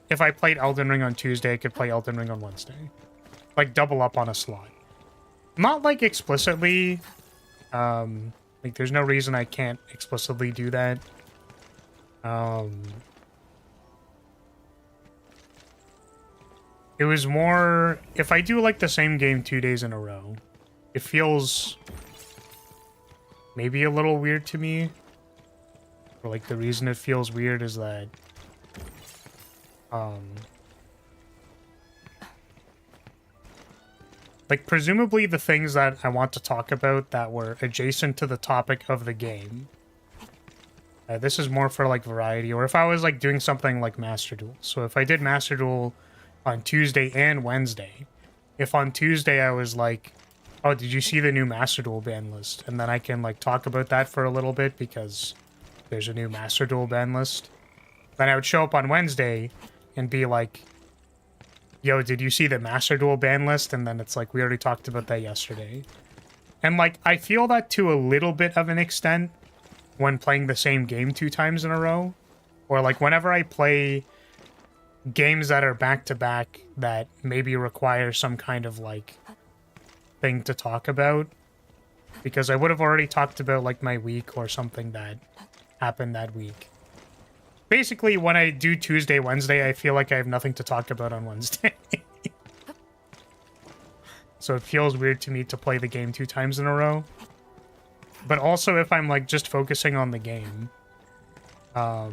if I played Elden Ring on Tuesday, I could play Elden Ring on Wednesday. Like double up on a slot. Not like explicitly. Like there's no reason I can't explicitly do that. It was more, if I do like the same game 2 days in a row, it feels maybe a little weird to me. Or like the reason it feels weird is that like presumably the things that I want to talk about that were adjacent to the topic of the game. This is more for like variety, or if I was like doing something like Master Duel. So if I did Master Duel on Tuesday and Wednesday, if on Tuesday I was like Oh, did you see the new Master Duel ban list? And then I can, like, talk about that for a little bit because there's a new Master Duel ban list. Then I would show up on Wednesday and be like, yo, did you see the Master Duel ban list? And then it's like, we already talked about that yesterday. And, like, I feel that to a little bit of an extent when playing the same game 2 times in a row. Or, like, whenever I play games that are back-to-back that maybe require some kind of, like, thing to talk about. Because I would have already talked about, like, my week or something that happened that week. Basically, when I do Tuesday, Wednesday, I feel like I have nothing to talk about on Wednesday. So it feels weird to me to play the game 2 times in a row. But also if I'm, like, just focusing on the game. So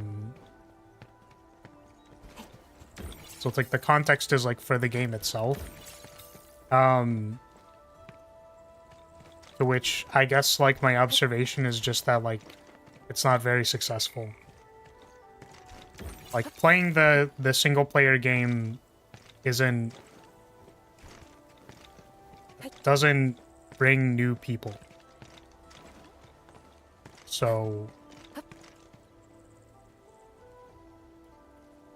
it's like the context is, like, for the game itself. To which I guess, like, my observation is just that, like, it's not very successful. Like, playing the single-player game doesn't bring new people. So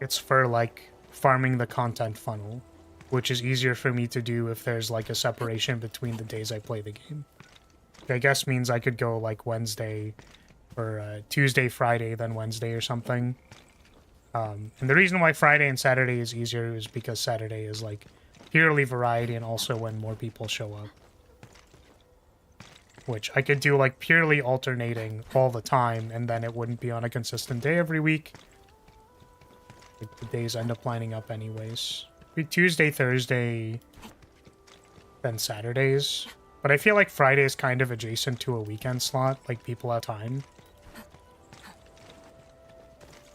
it's for, like, farming the content funnel, which is easier for me to do if there's, like, a separation between the days I play the game. I guess means I could go, like, Wednesday or Tuesday, Friday, then Wednesday or something. And the reason why Friday and Saturday is easier is because Saturday is, like, purely variety and also when more people show up. Which I could do, like, purely alternating all the time, and then it wouldn't be on a consistent day every week. Like, the days end up lining up anyways. Be Tuesday, Thursday, then Saturdays. But I feel like Friday is kind of adjacent to a weekend slot, like, people have time.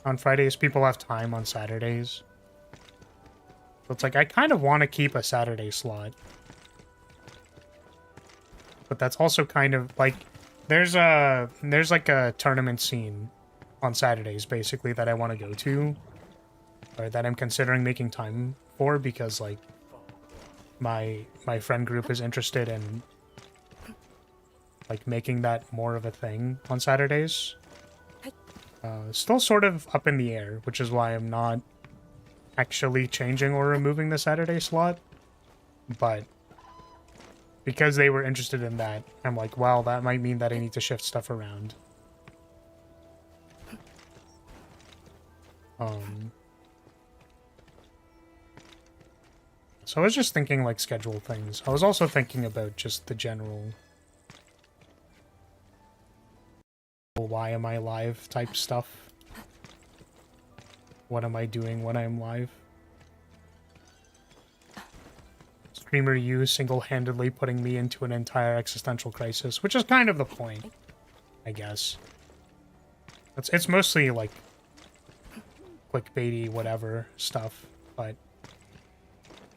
On Fridays, people have time on Saturdays. So it's like, I kind of want to keep a Saturday slot. But that's also kind of, like, there's like a tournament scene on Saturdays, basically, that I want to go to. Or that I'm considering making time for, because, like, my friend group is interested in, like, making that more of a thing on Saturdays. Still sort of up in the air, which is why I'm not actually changing or removing the Saturday slot. But because they were interested in that, I'm like, well, that might mean that I need to shift stuff around. So I was just thinking, like, schedule things. I was also thinking about just the general why am I live type stuff. What am I doing when I'm live? Streamer you single-handedly putting me into an entire existential crisis, which is kind of the point, I guess. It's mostly, like, clickbaity, whatever stuff, but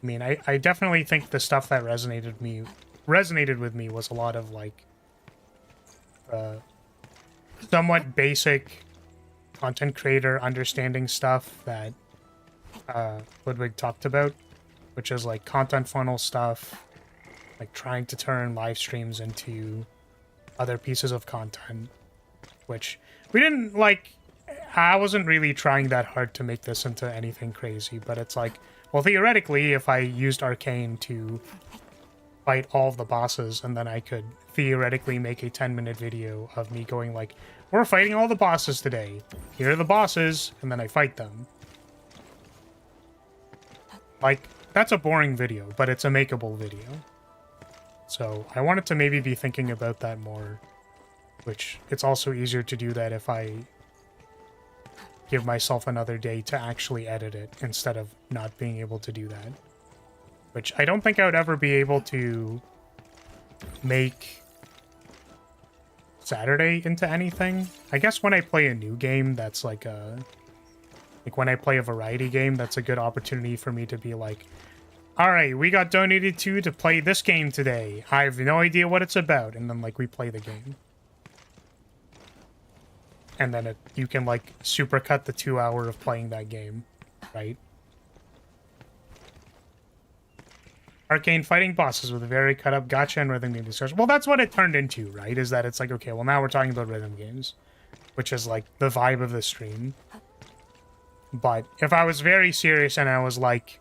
I mean, I definitely think the stuff that resonated with me was a lot of, like, somewhat basic content creator understanding stuff that Ludwig talked about, which is, like, content funnel stuff, like trying to turn live streams into other pieces of content, which we didn't, like, I wasn't really trying that hard to make this into anything crazy, but it's like, well, theoretically, if I used Arcane to fight all of the bosses, and then I could theoretically make a 10-minute video of me going, like, we're fighting all the bosses today. Here are the bosses, and then I fight them. Like, that's a boring video, but it's a makeable video. So I wanted to maybe be thinking about that more, which it's also easier to do that if I give myself another day to actually edit it instead of not being able to do that. Which I don't think I would ever be able to make Saturday into anything. I guess when I play a new game that's like when I play a variety game, that's a good opportunity for me to be like, alright, we got donated to play this game today. I have no idea what it's about. And then, like, we play the game. And then you can, like, supercut the 2 hour of playing that game, right? Arcane fighting bosses with a very cut up gotcha and rhythm game discussion. Well, that's what it turned into, right? Is that it's like, okay, well, now we're talking about rhythm games, which is like the vibe of the stream. But if I was very serious and I was like,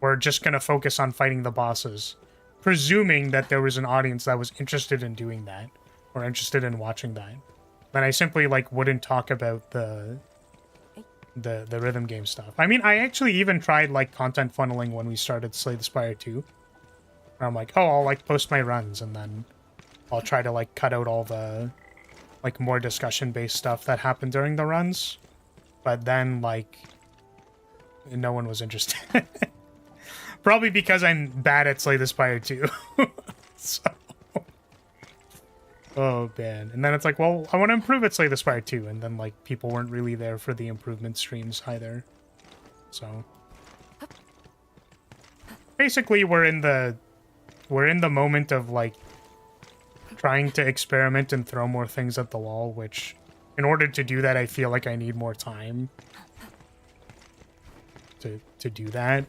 we're just going to focus on fighting the bosses, presuming that there was an audience that was interested in doing that or interested in watching that, then I simply like wouldn't talk about the rhythm game stuff. I mean, I actually even tried like content funneling when we started Slay the Spire 2. Where I'm like, oh, I'll like post my runs and then I'll try to like cut out all the like more discussion based stuff that happened during the runs. But then like no one was interested. Probably because I'm bad at Slay the Spire 2. So oh man. And then it's like, well, I want to improve at Slay the Spire 2, and then like people weren't really there for the improvement streams either. So basically we're in the moment of like trying to experiment and throw more things at the wall, which in order to do that I feel like I need more time to do that.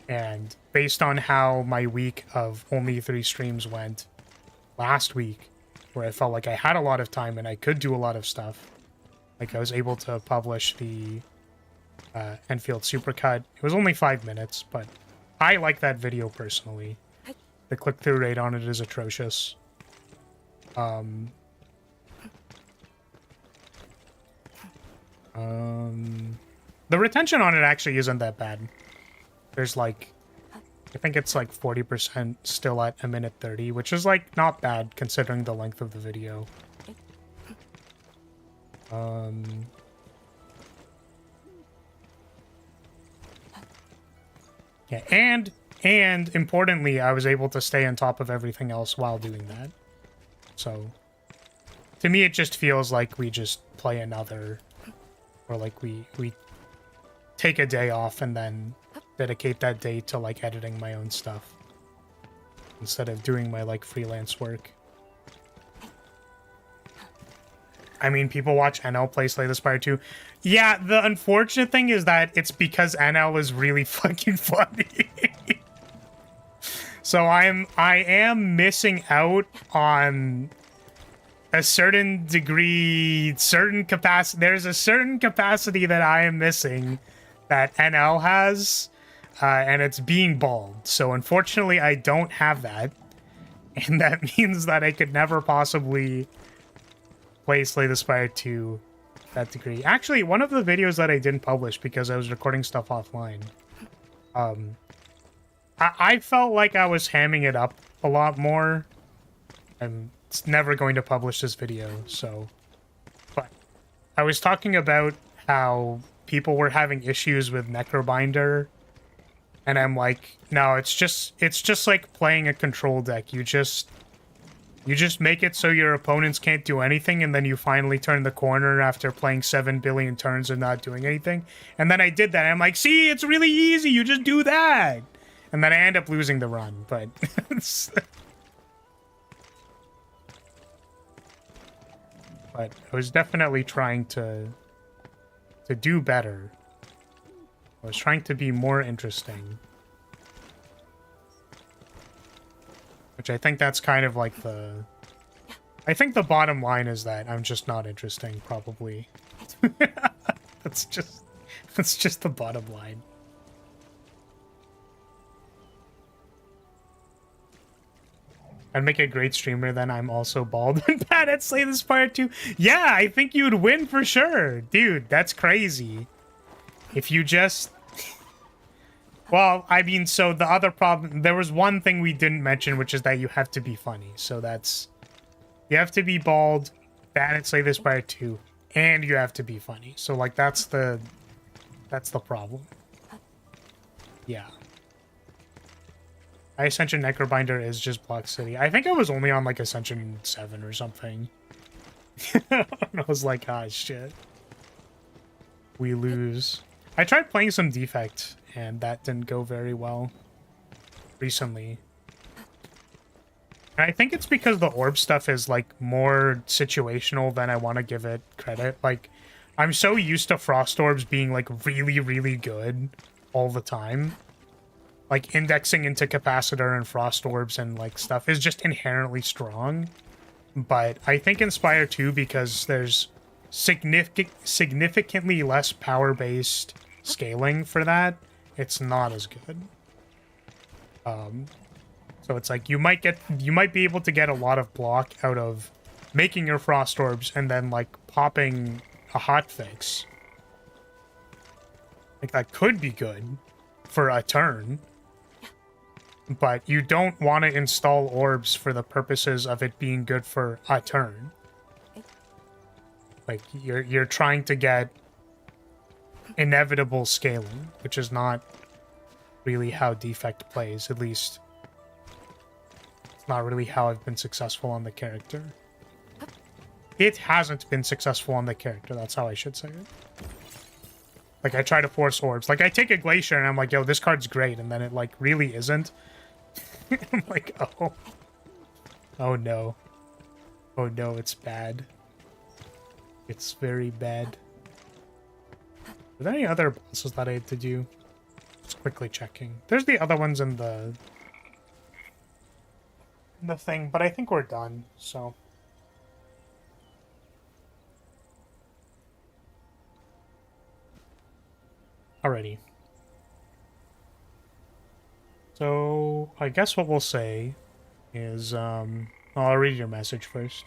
And based on how my week of only 3 streams went last week, where I felt like I had a lot of time and I could do a lot of stuff, like I was able to publish the Endfield Supercut. It was only 5 minutes, but I like that video personally. The click-through rate on it is atrocious. The retention on it actually isn't that bad. There's like, I think it's like 40% still at 1:30, which is like not bad considering the length of the video. Yeah, and importantly, I was able to stay on top of everything else while doing that. So to me, it just feels like we just play another, or like we take a day off and then dedicate that day to like editing my own stuff instead of doing my like freelance work. I mean, people watch NL play Slay the Spire 2. Yeah, the unfortunate thing is that it's because NL is really fucking funny. So I am missing out on a certain degree, certain capacity. There's a certain capacity that I am missing that NL has. And it's being bald. So unfortunately, I don't have that. And that means that I could never possibly play Slay the Spire to that degree. Actually, one of the videos that I didn't publish because I was recording stuff offline, I felt like I was hamming it up a lot more. I'm never going to publish this video, so... But I was talking about how people were having issues with Necrobinder. And I'm like, no, it's just like playing a control deck. You just make it so your opponents can't do anything, and then you finally turn the corner after playing 7 billion turns and not doing anything. And then I did that, and I'm like, see, it's really easy. You just do that. And then I end up losing the run, but... But I was definitely trying to do better. I was trying to be more interesting. Which I think that's kind of like the... I think the bottom line is that I'm just not interesting, probably. That's just the bottom line. I'd make a great streamer, then I'm also bald and bad at Slay the Spire 2. Yeah, I think you would win for sure. Dude, that's crazy. If you just... Well, I mean, so the other problem... There was one thing we didn't mention, which is that you have to be funny. So that's... You have to be bald, bad at Slay the Spire 2, and you have to be funny. So, like, that's the problem. Yeah. Ascension Necrobinder is just Block City. I think I was only on, like, Ascension 7 or something. And I was like, ah, shit. We lose. I tried playing some Defect, and that didn't go very well recently. And I think it's because the orb stuff is, like, more situational than I want to give it credit. Like, I'm so used to Frost Orbs being, like, really, really good all the time like indexing into capacitor and frost orbs and like stuff is just inherently strong. But I think Inspire 2, because there's significantly less power-based scaling for that, it's not as good. So it's like you might be able to get a lot of block out of making your frost orbs and then like popping a hotfix. Like that could be good for a turn. But you don't want to install orbs for the purposes of it being good for a turn. Like you're trying to get inevitable scaling, which is not really how Defect plays. At least it's not really how I've been successful on the character. It hasn't been successful on the character, that's how I should say it. Like I try to force orbs. Like I take a Glacier and I'm like, yo, this card's great, and then it like really isn't. I'm like, oh. Oh no. Oh no, it's bad. It's very bad. Are there any other bosses that I had to do? Just quickly checking. There's the other ones in the thing, but I think we're done, so. Alrighty. So, I guess what we'll say is, I'll read your message first.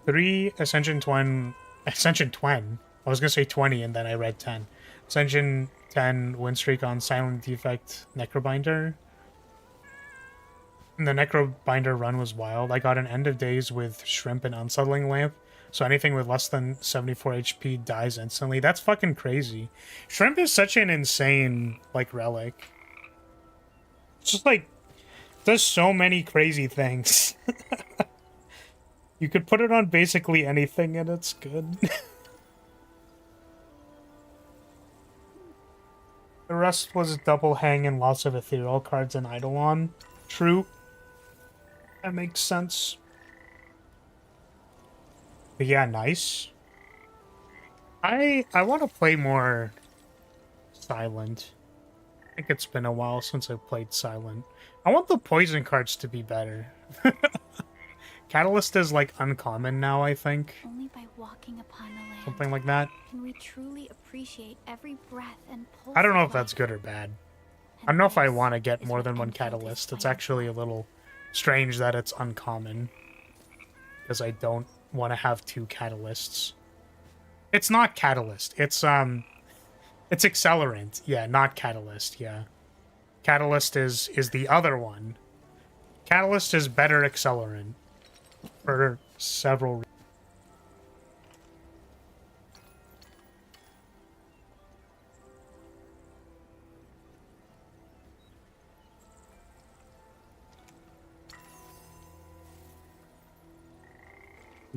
3 Ascension 20. I was gonna say 20 and then I read 10. Ascension 10 win streak on Silent Defect Necrobinder. And the Necrobinder run was wild. I got an end of days with Shrimp and Unsettling Lamp. So anything with less than 74 HP dies instantly. That's fucking crazy. Shrimp is such an insane, like, relic. It's just, like, does so many crazy things. You could put it on basically anything and it's good. The rest was double hang and lots of ethereal cards and Eidolon. True. That makes sense. But yeah, nice. I want to play more Silent. I think it's been a while since I've played Silent. I want the poison cards to be better. Catalyst is like uncommon now, I think. Only by walking upon the land Something like that. can we truly appreciate every breath and pulse. I don't know of if that's life. good or bad. I And don't know if I this want to get is more what than one Endfield is Catalyst. It's fighting actually a for. little strange that it's uncommon. Because I don't want to have 2 Catalysts. It's not Catalyst. It's Accelerant. Yeah, not Catalyst, yeah. Catalyst is the other one. Catalyst is better Accelerant. For several reasons.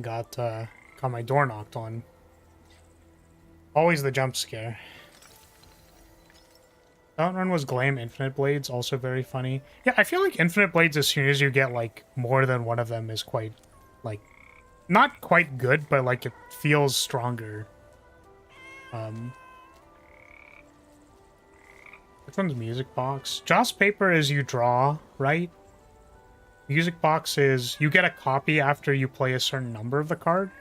Got my door knocked on. Always the jump scare. Outrun was Glam Infinite Blades, also very funny. Yeah, I feel like Infinite Blades, as soon as you get, like, more than one of them, is quite, like, not quite good, but, like, it feels stronger. Which one's Music Box? Joss Paper is you draw, right? Music Box is you get a copy after you play a certain number of the card,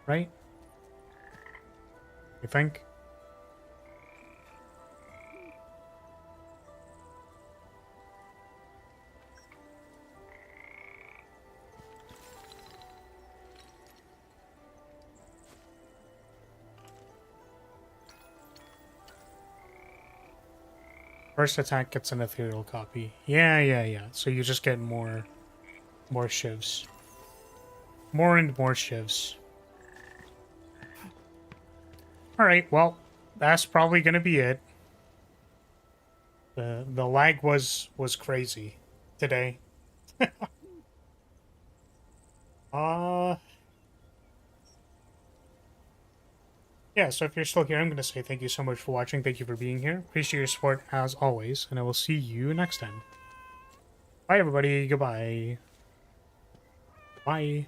right? You think? First attack gets an ethereal copy. Yeah. So you just get more shivs. More and more shivs. Alright, well, that's probably gonna be it. The lag was crazy today. Yeah, so if you're still here, I'm going to say thank you so much for watching. Thank you for being here. Appreciate your support as always, and I will see you next time. Bye, everybody. Goodbye. Bye.